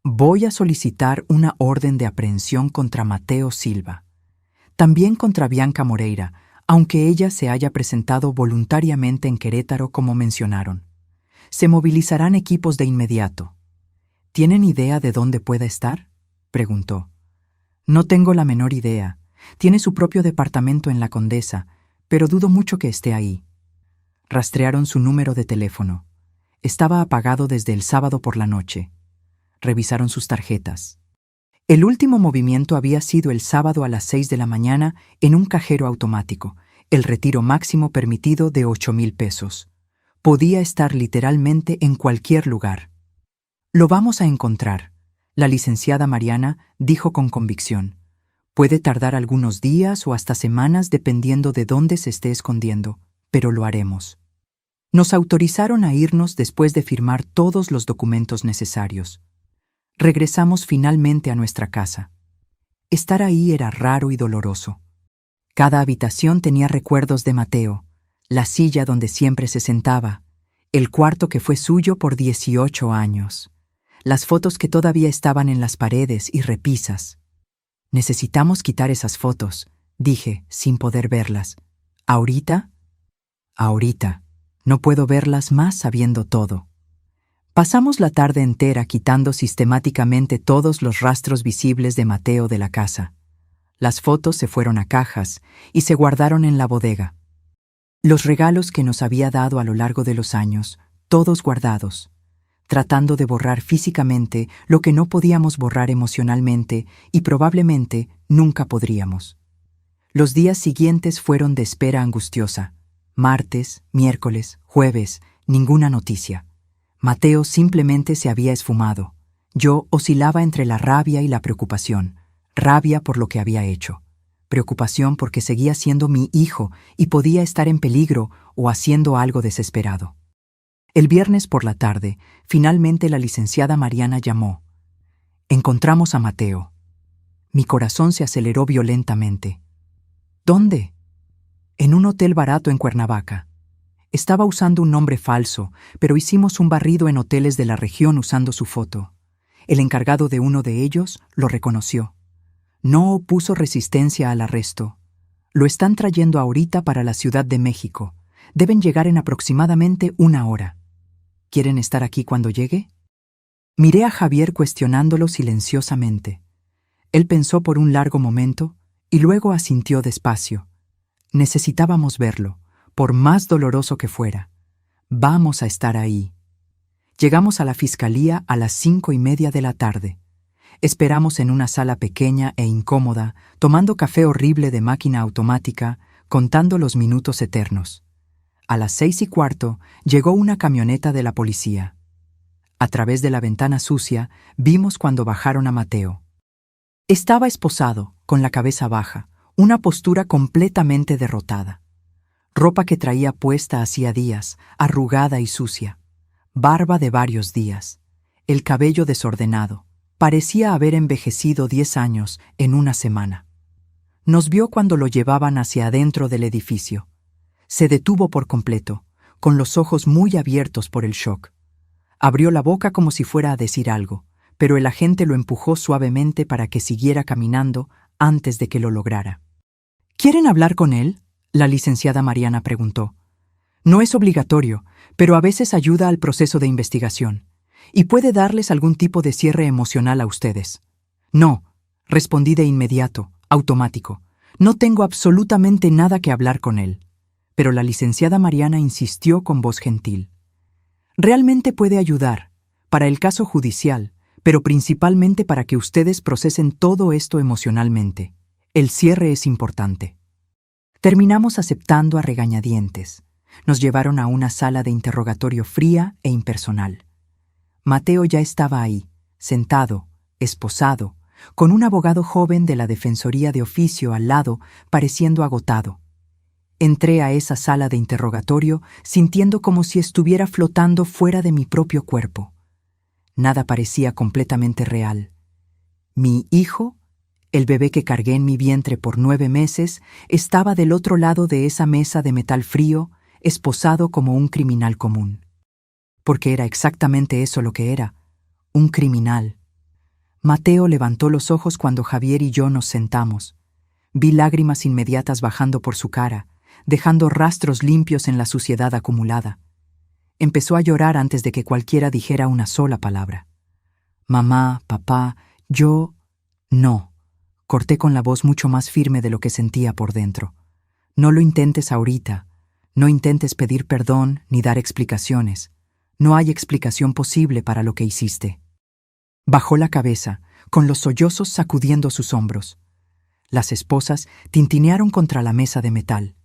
Voy a solicitar una orden de aprehensión contra Mateo Silva. También contra Bianca Moreira, aunque ella se haya presentado voluntariamente en Querétaro como mencionaron. Se movilizarán equipos de inmediato. ¿Tienen idea de dónde pueda estar?, preguntó. No tengo la menor idea. Tiene su propio departamento en La Condesa, pero dudo mucho que esté ahí. Rastrearon su número de teléfono. Estaba apagado desde el sábado por la noche. Revisaron sus tarjetas. El último movimiento había sido el sábado a las 6 de la mañana en un cajero automático, el retiro máximo permitido de 8,000 pesos. Podía estar literalmente en cualquier lugar. Lo vamos a encontrar, la licenciada Mariana dijo con convicción. Puede tardar algunos días o hasta semanas dependiendo de dónde se esté escondiendo, pero lo haremos. Nos autorizaron a irnos después de firmar todos los documentos necesarios. Regresamos finalmente a nuestra casa. Estar ahí era raro y doloroso. Cada habitación tenía recuerdos de Mateo, la silla donde siempre se sentaba, el cuarto que fue suyo por 18 años, las fotos que todavía estaban en las paredes y repisas. Necesitamos quitar esas fotos, dije, sin poder verlas. ¿Ahorita? Ahorita. No puedo verlas más sabiendo todo. Pasamos la tarde entera quitando sistemáticamente todos los rastros visibles de Mateo de la casa. Las fotos se fueron a cajas y se guardaron en la bodega. Los regalos que nos había dado a lo largo de los años, todos guardados, tratando de borrar físicamente lo que no podíamos borrar emocionalmente y probablemente nunca podríamos. Los días siguientes fueron de espera angustiosa. Martes, miércoles, jueves, ninguna noticia. Mateo simplemente se había esfumado. Yo oscilaba entre la rabia y la preocupación. Rabia por lo que había hecho. Preocupación porque seguía siendo mi hijo y podía estar en peligro o haciendo algo desesperado. El viernes por la tarde, finalmente la licenciada Mariana llamó. Encontramos a Mateo. Mi corazón se aceleró violentamente. ¿Dónde? En un hotel barato en Cuernavaca. Estaba usando un nombre falso, pero hicimos un barrido en hoteles de la región usando su foto. El encargado de uno de ellos lo reconoció. No opuso resistencia al arresto. Lo están trayendo ahorita para la Ciudad de México. Deben llegar en aproximadamente 1 hora. ¿Quieren estar aquí cuando llegue? Miré a Javier cuestionándolo silenciosamente. Él pensó por un largo momento y luego asintió despacio. Necesitábamos verlo, por más doloroso que fuera. Vamos a estar ahí. Llegamos a la fiscalía a las 5:30 de la tarde. Esperamos en una sala pequeña e incómoda, tomando café horrible de máquina automática, contando los minutos eternos. A las 6:15 llegó una camioneta de la policía. A través de la ventana sucia, vimos cuando bajaron a Mateo. Estaba esposado, con la cabeza baja, una postura completamente derrotada. Ropa que traía puesta hacía días, arrugada y sucia. Barba de varios días. El cabello desordenado. Parecía haber envejecido 10 años en una semana. Nos vio cuando lo llevaban hacia adentro del edificio. Se detuvo por completo, con los ojos muy abiertos por el shock. Abrió la boca como si fuera a decir algo, pero el agente lo empujó suavemente para que siguiera caminando antes de que lo lograra. ¿Quieren hablar con él?, la licenciada Mariana preguntó. No es obligatorio, pero a veces ayuda al proceso de investigación, y puede darles algún tipo de cierre emocional a ustedes. No, respondí de inmediato, automático. No tengo absolutamente nada que hablar con él. Pero la licenciada Mariana insistió con voz gentil. Realmente puede ayudar, para el caso judicial, pero principalmente para que ustedes procesen todo esto emocionalmente. El cierre es importante. Terminamos aceptando a regañadientes. Nos llevaron a una sala de interrogatorio fría e impersonal. Mateo ya estaba ahí, sentado, esposado, con un abogado joven de la Defensoría de Oficio al lado, pareciendo agotado. Entré a esa sala de interrogatorio sintiendo como si estuviera flotando fuera de mi propio cuerpo. Nada parecía completamente real. Mi hijo, el bebé que cargué en mi vientre por 9 meses, estaba del otro lado de esa mesa de metal frío, esposado como un criminal común. Porque era exactamente eso lo que era, un criminal. Mateo levantó los ojos cuando Javier y yo nos sentamos. Vi lágrimas inmediatas bajando por su cara, dejando rastros limpios en la suciedad acumulada. Empezó a llorar antes de que cualquiera dijera una sola palabra. Mamá, papá, yo... No. Corté con la voz mucho más firme de lo que sentía por dentro. No lo intentes ahorita. No intentes pedir perdón ni dar explicaciones. No hay explicación posible para lo que hiciste. Bajó la cabeza, con los sollozos sacudiendo sus hombros. Las esposas tintinearon contra la mesa de metal.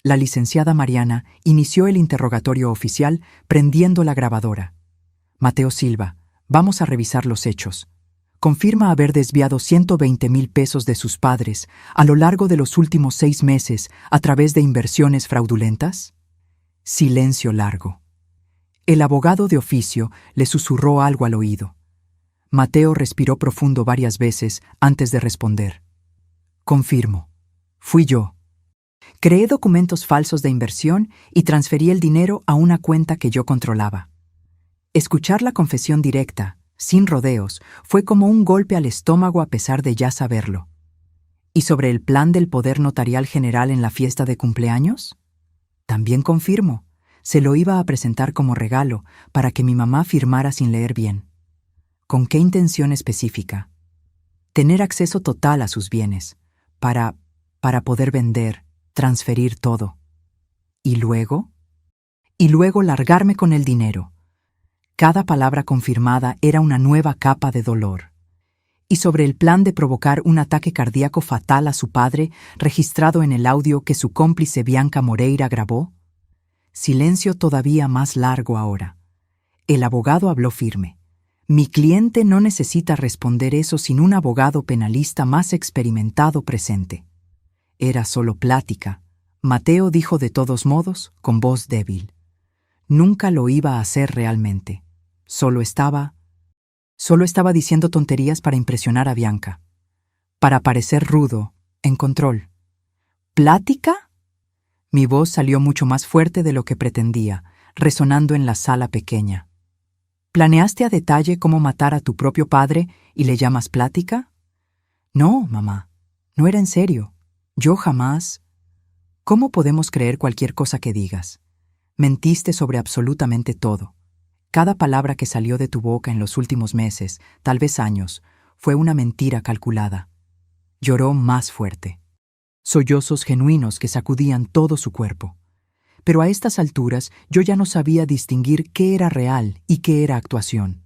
La licenciada Mariana inició el interrogatorio oficial prendiendo la grabadora. Mateo Silva, vamos a revisar los hechos. ¿Confirma haber desviado 120,000 pesos de sus padres a lo largo de los últimos 6 meses a través de inversiones fraudulentas? Silencio largo. El abogado de oficio le susurró algo al oído. Mateo respiró profundo varias veces antes de responder. Confirmo. Fui yo. Creé documentos falsos de inversión y transferí el dinero a una cuenta que yo controlaba. Escuchar la confesión directa, sin rodeos, fue como un golpe al estómago a pesar de ya saberlo. ¿Y sobre el plan del poder notarial general en la fiesta de cumpleaños? También confirmo. Se lo iba a presentar como regalo para que mi mamá firmara sin leer bien. ¿Con qué intención específica? Tener acceso total a sus bienes, para poder vender, transferir todo. ¿Y luego? Y luego largarme con el dinero. Cada palabra confirmada era una nueva capa de dolor. Y sobre el plan de provocar un ataque cardíaco fatal a su padre, registrado en el audio que su cómplice Bianca Moreira grabó. Silencio todavía más largo ahora. El abogado habló firme. Mi cliente no necesita responder eso sin un abogado penalista más experimentado presente. Era solo plática. Mateo dijo de todos modos, con voz débil. Nunca lo iba a hacer realmente. Solo estaba diciendo tonterías para impresionar a Bianca. Para parecer rudo, en control. ¿Plática? Mi voz salió mucho más fuerte de lo que pretendía, resonando en la sala pequeña. ¿Planeaste a detalle cómo matar a tu propio padre y le llamas plática? No, mamá. No era en serio. Yo jamás... ¿Cómo podemos creer cualquier cosa que digas? Mentiste sobre absolutamente todo. Cada palabra que salió de tu boca en los últimos meses, tal vez años, fue una mentira calculada. Lloró más fuerte. Sollozos genuinos que sacudían todo su cuerpo. Pero a estas alturas yo ya no sabía distinguir qué era real y qué era actuación.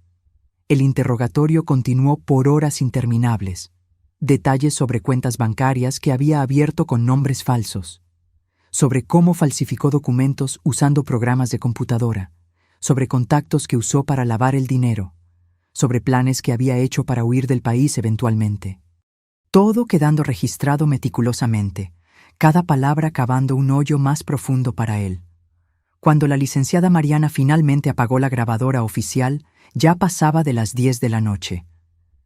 El interrogatorio continuó por horas interminables. Detalles sobre cuentas bancarias que había abierto con nombres falsos. Sobre cómo falsificó documentos usando programas de computadora. Sobre contactos que usó para lavar el dinero. Sobre planes que había hecho para huir del país eventualmente. Todo quedando registrado meticulosamente, cada palabra cavando un hoyo más profundo para él. Cuando la licenciada Mariana finalmente apagó la grabadora oficial, ya pasaba de las 10 de la noche.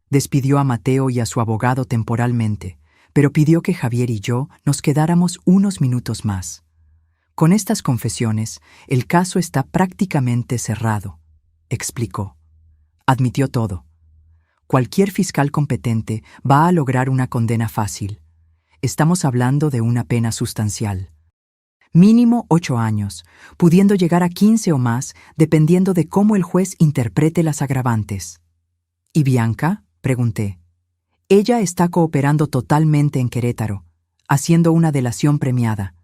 Despidió a Mateo y a su abogado temporalmente, pero pidió que Javier y yo nos quedáramos unos minutos más. Con estas confesiones, el caso está prácticamente cerrado, explicó. Admitió todo. Cualquier fiscal competente va a lograr una condena fácil. Estamos hablando de una pena sustancial. Mínimo 8 años, pudiendo llegar a 15 o más, dependiendo de cómo el juez interprete las agravantes. ¿Y Bianca? Pregunté. Ella está cooperando totalmente en Querétaro, haciendo una delación premiada.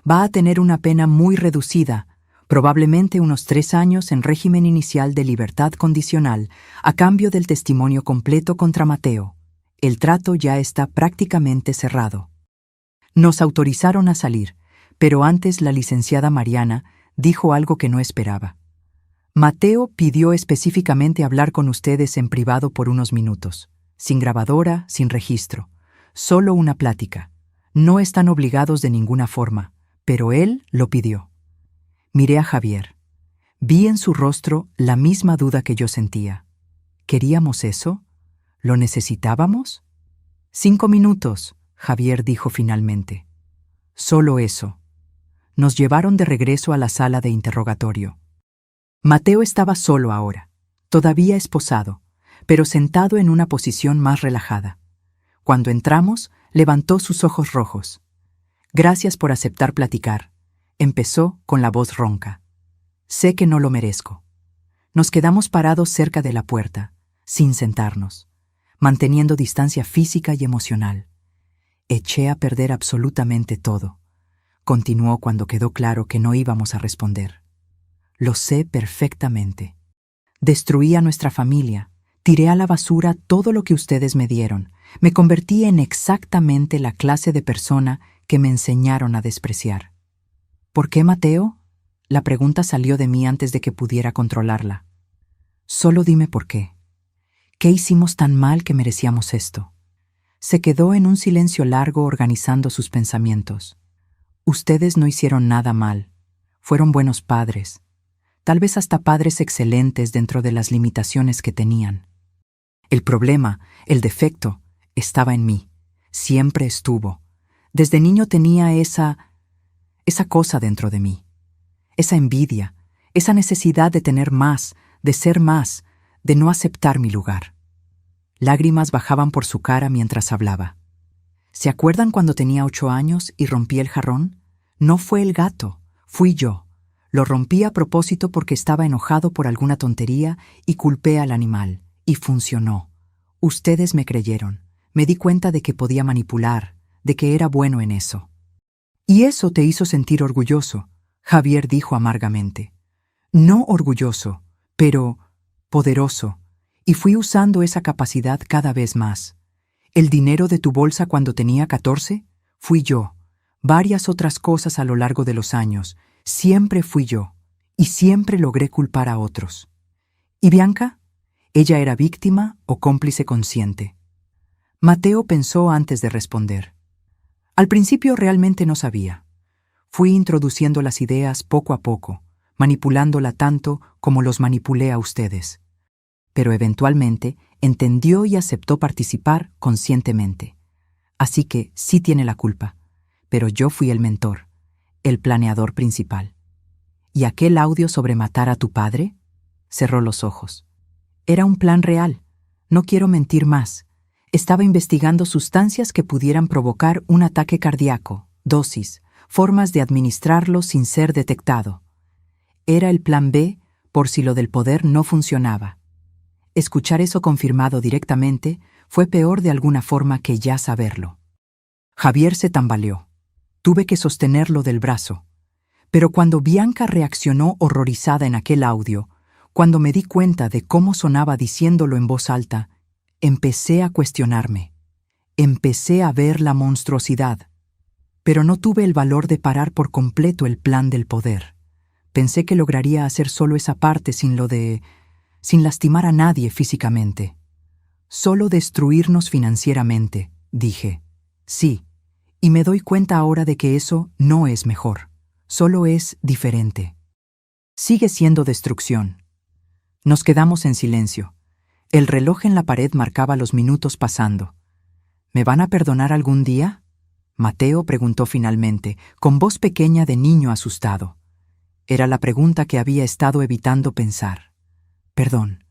Va a tener una pena muy reducida, probablemente unos 3 años en régimen inicial de libertad condicional, a cambio del testimonio completo contra Mateo. El trato ya está prácticamente cerrado. Nos autorizaron a salir, pero antes la licenciada Mariana dijo algo que no esperaba. Mateo pidió específicamente hablar con ustedes en privado por unos minutos, sin grabadora, sin registro, solo una plática. No están obligados de ninguna forma, pero él lo pidió. Miré a Javier. Vi en su rostro la misma duda que yo sentía. ¿Queríamos eso? ¿Lo necesitábamos? 5 minutos, Javier dijo finalmente. Solo eso. Nos llevaron de regreso a la sala de interrogatorio. Mateo estaba solo ahora, todavía esposado, pero sentado en una posición más relajada. Cuando entramos, levantó sus ojos rojos. Gracias por aceptar platicar, empezó con la voz ronca. Sé que no lo merezco. Nos quedamos parados cerca de la puerta, sin sentarnos, manteniendo distancia física y emocional. Eché a perder absolutamente todo. Continuó cuando quedó claro que no íbamos a responder. Lo sé perfectamente. Destruí a nuestra familia, tiré a la basura todo lo que ustedes me dieron, me convertí en exactamente la clase de persona que me enseñaron a despreciar. ¿Por qué, Mateo? La pregunta salió de mí antes de que pudiera controlarla. Solo dime por qué. ¿Qué hicimos tan mal que merecíamos esto? Se quedó en un silencio largo organizando sus pensamientos. Ustedes no hicieron nada mal. Fueron buenos padres. Tal vez hasta padres excelentes dentro de las limitaciones que tenían. El problema, el defecto, estaba en mí. Siempre estuvo. Desde niño tenía esa cosa dentro de mí. Esa envidia, esa necesidad de tener más, de ser más, de no aceptar mi lugar. Lágrimas bajaban por su cara mientras hablaba. ¿Se acuerdan cuando tenía 8 años y rompí el jarrón? No fue el gato, fui yo. Lo rompí a propósito porque estaba enojado por alguna tontería y culpé al animal. Y funcionó. Ustedes me creyeron. Me di cuenta de que podía manipular, de que era bueno en eso. Y eso te hizo sentir orgulloso, Javier dijo amargamente. No orgulloso, pero poderoso. Y fui usando esa capacidad cada vez más. El dinero de tu bolsa cuando tenía 14, fui yo. Varias otras cosas a lo largo de los años, siempre fui yo. Y siempre logré culpar a otros. ¿Y Bianca? ¿Ella era víctima o cómplice consciente? Mateo pensó antes de responder. Al principio realmente no sabía. Fui introduciendo las ideas poco a poco, manipulándola tanto como los manipulé a ustedes. Pero eventualmente entendió y aceptó participar conscientemente. Así que sí tiene la culpa, pero yo fui el mentor, el planeador principal. ¿Y aquel audio sobre matar a tu padre? Cerró los ojos. Era un plan real. No quiero mentir más. Estaba investigando sustancias que pudieran provocar un ataque cardíaco, dosis, formas de administrarlo sin ser detectado. Era el plan B por si lo del poder no funcionaba. Escuchar eso confirmado directamente fue peor de alguna forma que ya saberlo. Javier se tambaleó. Tuve que sostenerlo del brazo. Pero cuando Bianca reaccionó horrorizada en aquel audio, cuando me di cuenta de cómo sonaba diciéndolo en voz alta, empecé a cuestionarme. Empecé a ver la monstruosidad. Pero no tuve el valor de parar por completo el plan del poder. Pensé que lograría hacer solo esa parte sin lastimar a nadie físicamente. Solo destruirnos financieramente, dije. Sí, y me doy cuenta ahora de que eso no es mejor. Solo es diferente. Sigue siendo destrucción. Nos quedamos en silencio. El reloj en la pared marcaba los minutos pasando. ¿Me van a perdonar algún día? Mateo preguntó finalmente, con voz pequeña de niño asustado. Era la pregunta que había estado evitando pensar. Perdón.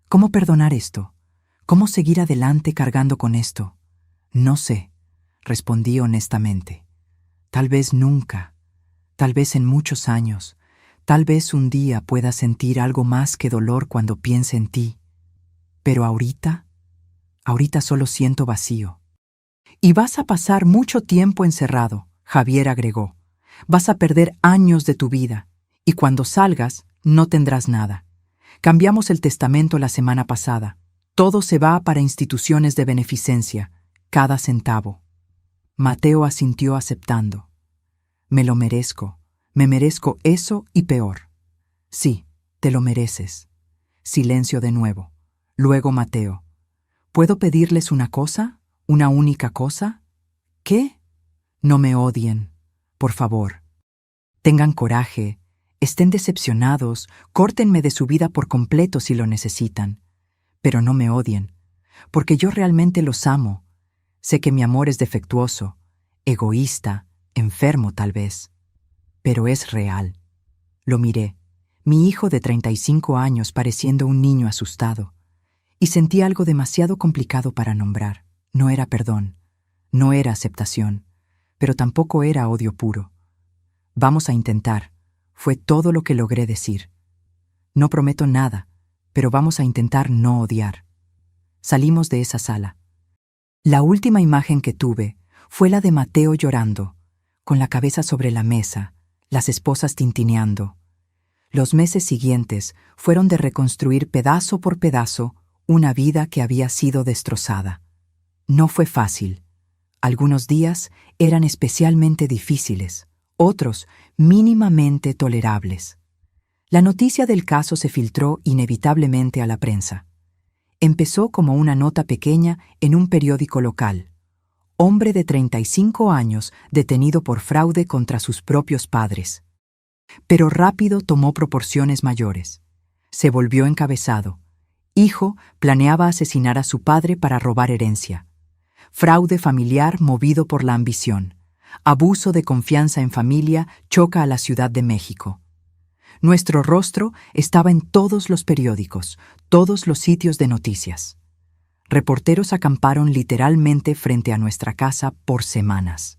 ¿Cómo perdonar esto? ¿Cómo seguir adelante cargando con esto? No sé, respondí honestamente. Tal vez nunca, tal vez en muchos años, tal vez un día pueda sentir algo más que dolor cuando piense en ti. Pero ahorita solo siento vacío. Y vas a pasar mucho tiempo encerrado, Javier agregó. Vas a perder años de tu vida, y cuando salgas no tendrás nada. Cambiamos el testamento la semana pasada. Todo se va para instituciones de beneficencia, cada centavo. Mateo asintió aceptando. Me lo merezco. Me merezco eso y peor. Sí, te lo mereces. Silencio de nuevo. Luego Mateo. ¿Puedo pedirles una cosa? ¿Una única cosa? ¿Qué? No me odien, por favor. Tengan coraje, estén decepcionados, córtenme de su vida por completo si lo necesitan. Pero no me odien, porque yo realmente los amo. Sé que mi amor es defectuoso, egoísta, enfermo tal vez. pero es real. Lo miré, mi hijo de 35 años pareciendo un niño asustado, y sentí algo demasiado complicado para nombrar. No era perdón, no era aceptación, pero tampoco era odio puro. Vamos a intentar, fue todo lo que logré decir. No prometo nada, pero vamos a intentar no odiar. Salimos de esa sala. La última imagen que tuve fue la de Mateo llorando, con la cabeza sobre la mesa, las esposas tintineando. Los meses siguientes fueron de reconstruir pedazo por pedazo una vida que había sido destrozada. No fue fácil. Algunos días eran especialmente difíciles, otros mínimamente tolerables. La noticia del caso se filtró inevitablemente a la prensa. Empezó como una nota pequeña en un periódico local. Hombre de 35 años detenido por fraude contra sus propios padres. Pero rápido tomó proporciones mayores. Se volvió encabezado. Hijo planeaba asesinar a su padre para robar herencia. Fraude familiar movido por la ambición. Abuso de confianza en familia choca a la Ciudad de México. Nuestro rostro estaba en todos los periódicos, todos los sitios de noticias. Reporteros acamparon literalmente frente a nuestra casa por semanas.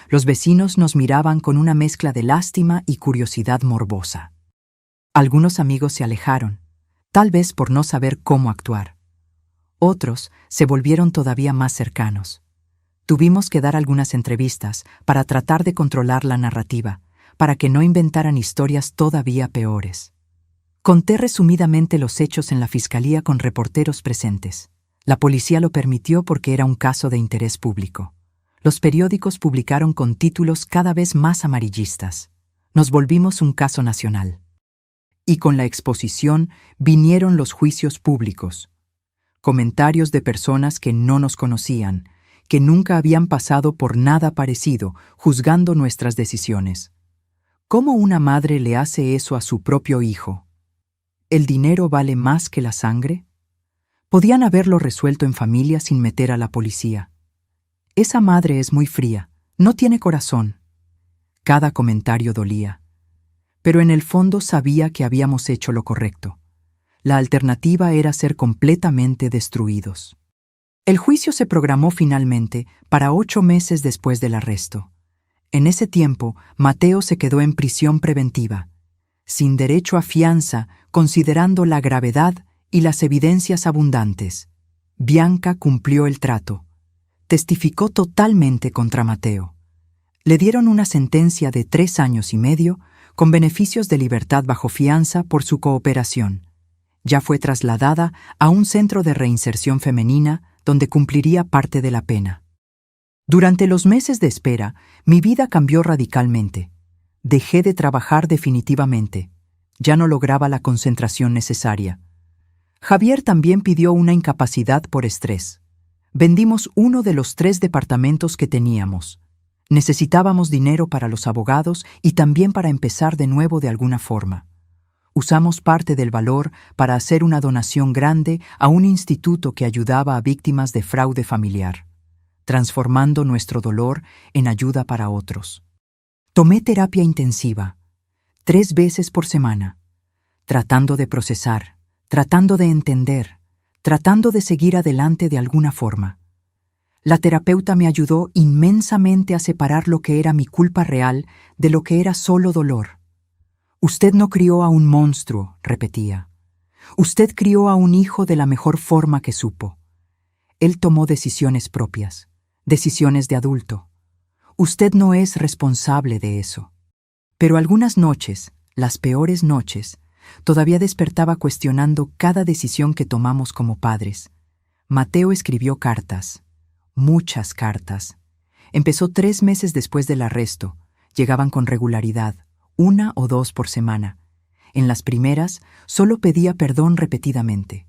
Los vecinos nos miraban con una mezcla de lástima y curiosidad morbosa. Algunos amigos se alejaron, tal vez por no saber cómo actuar. Otros se volvieron todavía más cercanos. Tuvimos que dar algunas entrevistas para tratar de controlar la narrativa, para que no inventaran historias todavía peores. Conté resumidamente los hechos en la fiscalía con reporteros presentes. La policía lo permitió porque era un caso de interés público. Los periódicos publicaron con títulos cada vez más amarillistas. Nos volvimos un caso nacional. Y con la exposición vinieron los juicios públicos. Comentarios de personas que no nos conocían, que nunca habían pasado por nada parecido, juzgando nuestras decisiones. ¿Cómo una madre le hace eso a su propio hijo? ¿El dinero vale más que la sangre? Podían haberlo resuelto en familia sin meter a la policía. Esa madre es muy fría, no tiene corazón. Cada comentario dolía. Pero en el fondo sabía que habíamos hecho lo correcto. La alternativa era ser completamente destruidos. El juicio se programó finalmente para 8 meses después del arresto. En ese tiempo, Mateo se quedó en prisión preventiva, sin derecho a fianza, considerando la gravedad y las evidencias abundantes. Bianca cumplió el trato. Testificó totalmente contra Mateo. Le dieron una sentencia de 3 años y medio, con beneficios de libertad bajo fianza por su cooperación. Ya fue trasladada a un centro de reinserción femenina, donde cumpliría parte de la pena. Durante los meses de espera, mi vida cambió radicalmente. Dejé de trabajar definitivamente. Ya no lograba la concentración necesaria. Javier también pidió una incapacidad por estrés. Vendimos uno de los 3 departamentos que teníamos. Necesitábamos dinero para los abogados y también para empezar de nuevo de alguna forma. Usamos parte del valor para hacer una donación grande a un instituto que ayudaba a víctimas de fraude familiar, transformando nuestro dolor en ayuda para otros. Tomé terapia intensiva, 3 veces por semana, tratando de procesar, tratando de entender, tratando de seguir adelante de alguna forma. La terapeuta me ayudó inmensamente a separar lo que era mi culpa real de lo que era solo dolor. Usted no crió a un monstruo, repetía. Usted crió a un hijo de la mejor forma que supo. Él tomó decisiones propias, decisiones de adulto. Usted no es responsable de eso. Pero algunas noches, las peores noches, todavía despertaba cuestionando cada decisión que tomamos como padres. Mateo escribió cartas, muchas cartas. Empezó 3 meses después del arresto. Llegaban con regularidad, 1 o 2 por semana. En las primeras, solo pedía perdón repetidamente.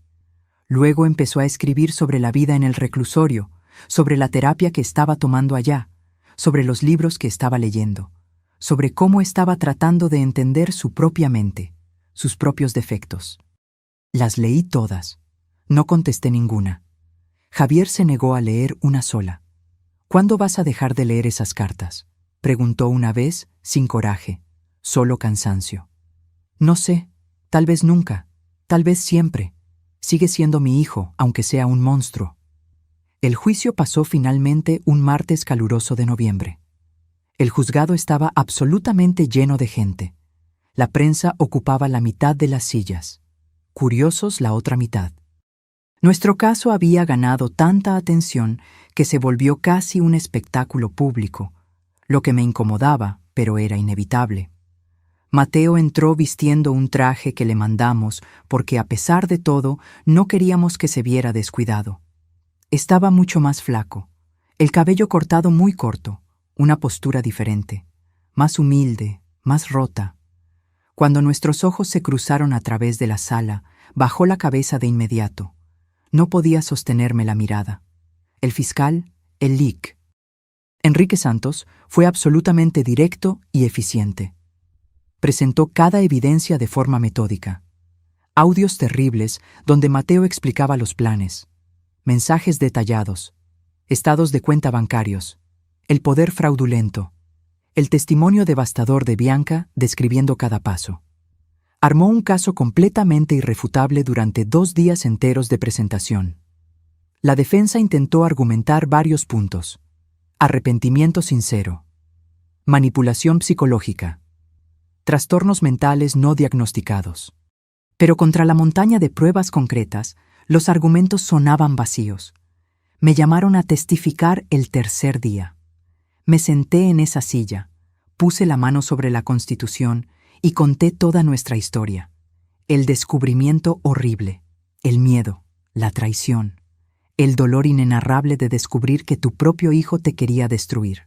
Luego empezó a escribir sobre la vida en el reclusorio, sobre la terapia que estaba tomando allá, sobre los libros que estaba leyendo, sobre cómo estaba tratando de entender su propia mente, sus propios defectos. Las leí todas. No contesté ninguna. Javier se negó a leer una sola. ¿Cuándo vas a dejar de leer esas cartas?, preguntó una vez, sin coraje. solo cansancio. No sé, tal vez nunca, tal vez siempre. Sigue siendo mi hijo, aunque sea un monstruo. El juicio pasó finalmente un martes caluroso de noviembre. El juzgado estaba absolutamente lleno de gente. La prensa ocupaba la mitad de las sillas, curiosos la otra mitad. Nuestro caso había ganado tanta atención que se volvió casi un espectáculo público, lo que me incomodaba, pero era inevitable. Mateo entró vistiendo un traje que le mandamos porque, a pesar de todo, no queríamos que se viera descuidado. Estaba mucho más flaco, el cabello cortado muy corto, una postura diferente, más humilde, más rota. Cuando nuestros ojos se cruzaron a través de la sala, bajó la cabeza de inmediato. No podía sostenerme la mirada. El fiscal, el LIC. Enrique Santos fue absolutamente directo y eficiente. Presentó cada evidencia de forma metódica. Audios terribles donde Mateo explicaba los planes, mensajes detallados, estados de cuenta bancarios, el poder fraudulento, el testimonio devastador de Bianca describiendo cada paso. Armó un caso completamente irrefutable durante 2 días enteros de presentación. La defensa intentó argumentar varios puntos: arrepentimiento sincero, manipulación psicológica, trastornos mentales no diagnosticados. Pero contra la montaña de pruebas concretas, los argumentos sonaban vacíos. Me llamaron a testificar el tercer día. Me senté en esa silla, puse la mano sobre la Constitución y conté toda nuestra historia. El descubrimiento horrible, el miedo, la traición, el dolor inenarrable de descubrir que tu propio hijo te quería destruir.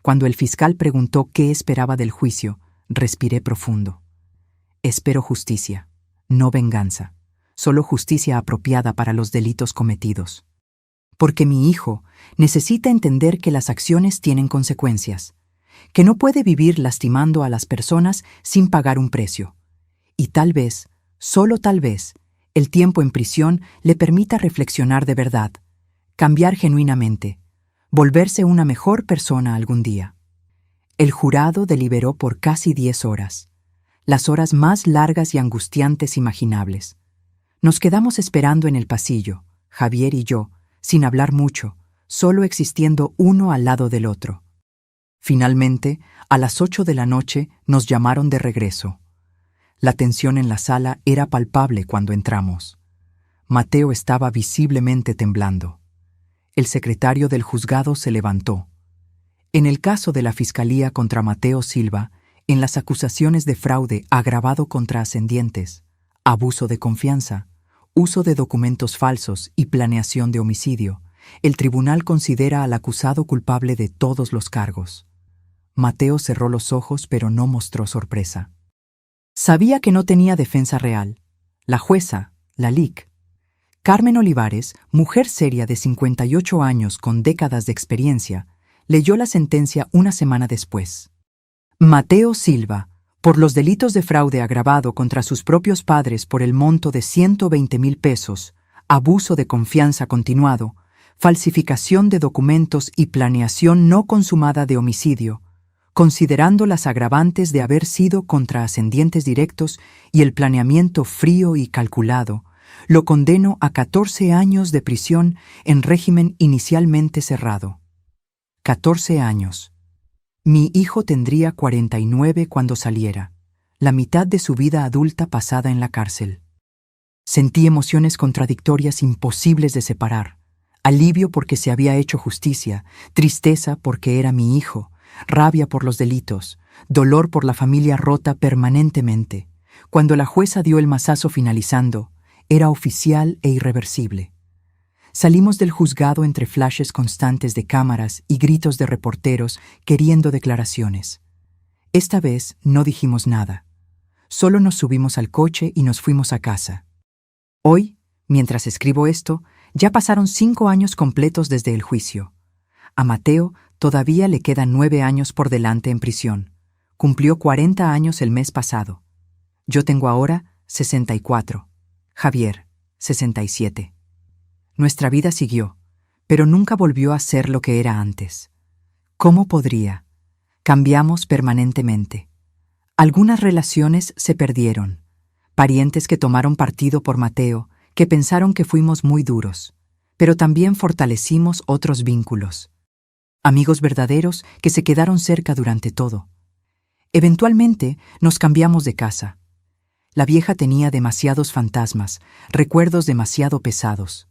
Cuando el fiscal preguntó qué esperaba del juicio, respiré profundo. Espero justicia, no venganza, solo justicia apropiada para los delitos cometidos. Porque mi hijo necesita entender que las acciones tienen consecuencias, que no puede vivir lastimando a las personas sin pagar un precio. Y tal vez, solo tal vez, el tiempo en prisión le permita reflexionar de verdad, cambiar genuinamente, volverse una mejor persona algún día. El jurado deliberó por casi 10 horas, las horas más largas y angustiantes imaginables. Nos quedamos esperando en el pasillo, Javier y yo, sin hablar mucho, solo existiendo uno al lado del otro. Finalmente, a las 8 de la noche, nos llamaron de regreso. La tensión en la sala era palpable cuando entramos. Mateo estaba visiblemente temblando. El secretario del juzgado se levantó. En el caso de la Fiscalía contra Mateo Silva, en las acusaciones de fraude agravado contra ascendientes, abuso de confianza, uso de documentos falsos y planeación de homicidio, el tribunal considera al acusado culpable de todos los cargos. Mateo cerró los ojos, pero no mostró sorpresa. Sabía que no tenía defensa real. La jueza, la LIC. Carmen Olivares, mujer seria de 58 años con décadas de experiencia, leyó la sentencia una semana después. Mateo Silva, por los delitos de fraude agravado contra sus propios padres por el monto de 120,000 pesos, abuso de confianza continuado, falsificación de documentos y planeación no consumada de homicidio, considerando las agravantes de haber sido contra ascendientes directos y el planeamiento frío y calculado, lo condeno a 14 años de prisión en régimen inicialmente cerrado. 14 años. Mi hijo tendría 49 cuando saliera, la mitad de su vida adulta pasada en la cárcel. Sentí emociones contradictorias imposibles de separar. Alivio porque se había hecho justicia, tristeza porque era mi hijo, rabia por los delitos, dolor por la familia rota permanentemente. Cuando la jueza dio el mazazo finalizando, era oficial e irreversible. Salimos del juzgado entre flashes constantes de cámaras y gritos de reporteros queriendo declaraciones. Esta vez no dijimos nada. Solo nos subimos al coche y nos fuimos a casa. Hoy, mientras escribo esto, ya pasaron 5 años completos desde el juicio. A Mateo todavía le quedan 9 años por delante en prisión. Cumplió 40 años el mes pasado. Yo tengo ahora 64. Javier, 67. Nuestra vida siguió, pero nunca volvió a ser lo que era antes. ¿Cómo podría? Cambiamos permanentemente. Algunas relaciones se perdieron. Parientes que tomaron partido por Mateo, que pensaron que fuimos muy duros, pero también fortalecimos otros vínculos. Amigos verdaderos que se quedaron cerca durante todo. Eventualmente nos cambiamos de casa. La vieja tenía demasiados fantasmas, recuerdos demasiado pesados.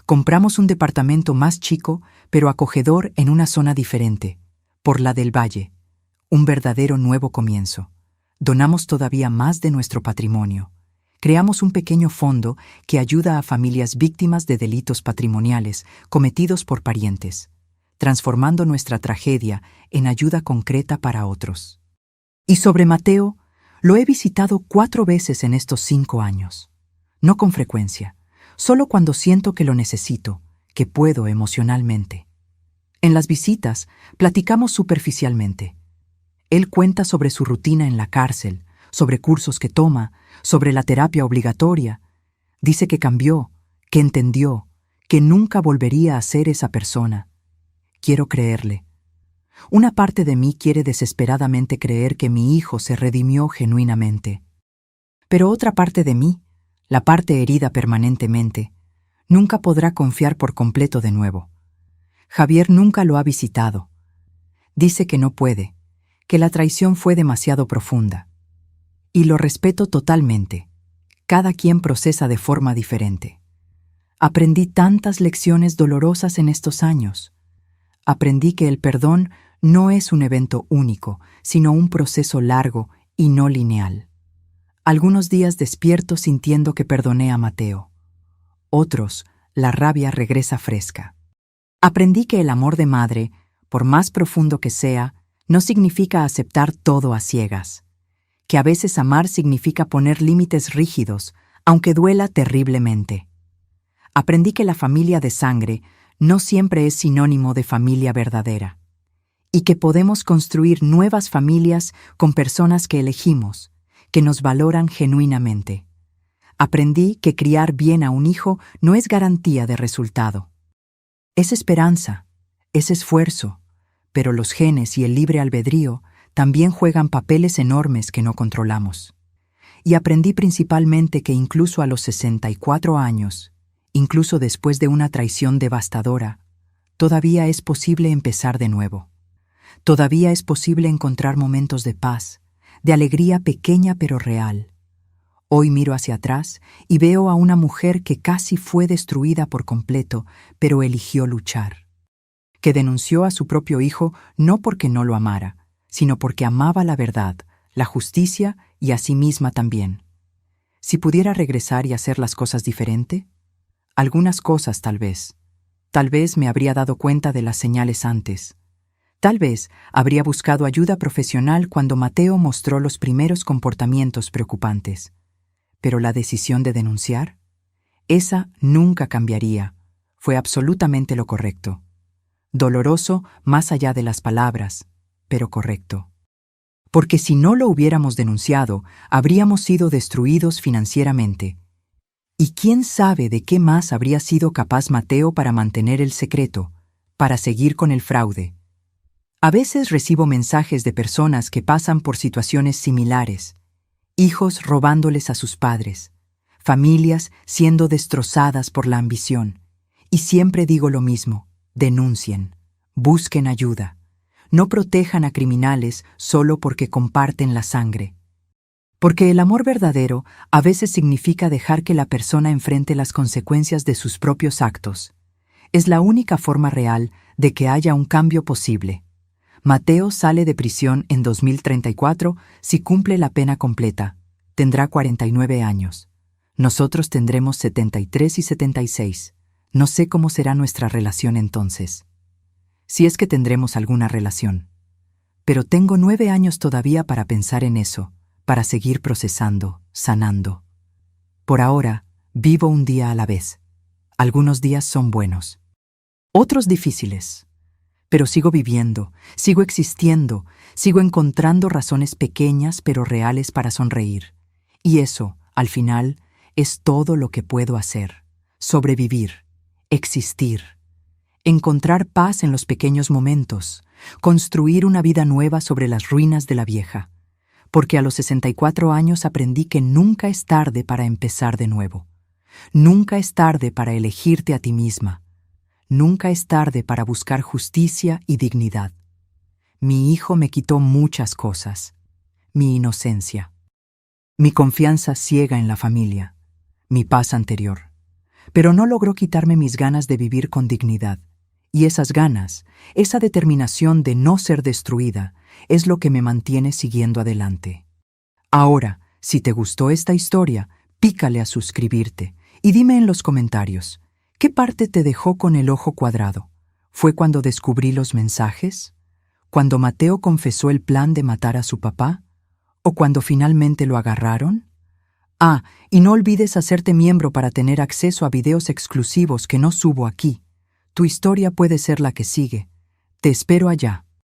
Compramos un departamento más chico, pero acogedor en una zona diferente, por la del Valle. Un verdadero nuevo comienzo. Donamos todavía más de nuestro patrimonio. Creamos un pequeño fondo que ayuda a familias víctimas de delitos patrimoniales cometidos por parientes, transformando nuestra tragedia en ayuda concreta para otros. Y sobre Mateo, lo he visitado 4 veces en estos 5 años. No con frecuencia, solo cuando siento que lo necesito, que puedo emocionalmente. En las visitas, platicamos superficialmente. Él cuenta sobre su rutina en la cárcel, sobre cursos que toma, sobre la terapia obligatoria. Dice que cambió, que entendió, que nunca volvería a ser esa persona. Quiero creerle. Una parte de mí quiere desesperadamente creer que mi hijo se redimió genuinamente. Pero otra parte de mí, la parte herida permanentemente, nunca podrá confiar por completo de nuevo. Javier nunca lo ha visitado. Dice que no puede, que la traición fue demasiado profunda. Y lo respeto totalmente. Cada quien procesa de forma diferente. Aprendí tantas lecciones dolorosas en estos años. Aprendí que el perdón no es un evento único, sino un proceso largo y no lineal. Algunos días despierto sintiendo que perdoné a Mateo. Otros, la rabia regresa fresca. Aprendí que el amor de madre, por más profundo que sea, no significa aceptar todo a ciegas. Que a veces amar significa poner límites rígidos, aunque duela terriblemente. Aprendí que la familia de sangre no siempre es sinónimo de familia verdadera, y que podemos construir nuevas familias con personas que elegimos, que nos valoran genuinamente. Aprendí que criar bien a un hijo no es garantía de resultado. Es esperanza, es esfuerzo, pero los genes y el libre albedrío también juegan papeles enormes que no controlamos. Y aprendí principalmente que incluso a los 64 años, incluso después de una traición devastadora, todavía es posible empezar de nuevo. Todavía es posible encontrar momentos de paz, de alegría pequeña pero real. Hoy miro hacia atrás y veo a una mujer que casi fue destruida por completo, pero eligió luchar. Que denunció a su propio hijo no porque no lo amara, sino porque amaba la verdad, la justicia y a sí misma también. Si pudiera regresar y hacer las cosas diferente, algunas cosas tal vez. Tal vez me habría dado cuenta de las señales antes. Tal vez habría buscado ayuda profesional cuando Mateo mostró los primeros comportamientos preocupantes. Pero la decisión de denunciar, esa nunca cambiaría. Fue absolutamente lo correcto. Doloroso más allá de las palabras, pero correcto. Porque si no lo hubiéramos denunciado, habríamos sido destruidos financieramente. ¿Y quién sabe de qué más habría sido capaz Mateo para mantener el secreto, para seguir con el fraude? A veces recibo mensajes de personas que pasan por situaciones similares, hijos robándoles a sus padres, familias siendo destrozadas por la ambición, y siempre digo lo mismo. Denuncien, busquen ayuda. No protejan a criminales solo porque comparten la sangre. Porque el amor verdadero a veces significa dejar que la persona enfrente las consecuencias de sus propios actos. Es la única forma real de que haya un cambio posible. Mateo sale de prisión en 2034 si cumple la pena completa. Tendrá 49 años. Nosotros tendremos 73 y 76. No sé cómo será nuestra relación entonces. Si es que tendremos alguna relación. Pero tengo 9 años todavía para pensar en eso, para seguir procesando, sanando. Por ahora, vivo un día a la vez. Algunos días son buenos. Otros difíciles. Pero sigo viviendo, sigo existiendo, sigo encontrando razones pequeñas pero reales para sonreír. Y eso, al final, es todo lo que puedo hacer. Sobrevivir. Existir, encontrar paz en los pequeños momentos, construir una vida nueva sobre las ruinas de la vieja, porque a los 64 años aprendí que nunca es tarde para empezar de nuevo. Nunca es tarde para elegirte a ti misma. Nunca es tarde para buscar justicia y dignidad. Mi hijo me quitó muchas cosas. Mi inocencia, mi confianza ciega en la familia, mi paz anterior. Pero no logró quitarme mis ganas de vivir con dignidad. Y esas ganas, esa determinación de no ser destruida, es lo que me mantiene siguiendo adelante. Ahora, si te gustó esta historia, pícale a suscribirte y dime en los comentarios, ¿qué parte te dejó con el ojo cuadrado? ¿Fue cuando descubrí los mensajes? ¿Cuando Mateo confesó el plan de matar a su papá? ¿O cuando finalmente lo agarraron? Ah, y no olvides hacerte miembro para tener acceso a videos exclusivos que no subo aquí. Tu historia puede ser la que sigue. Te espero allá.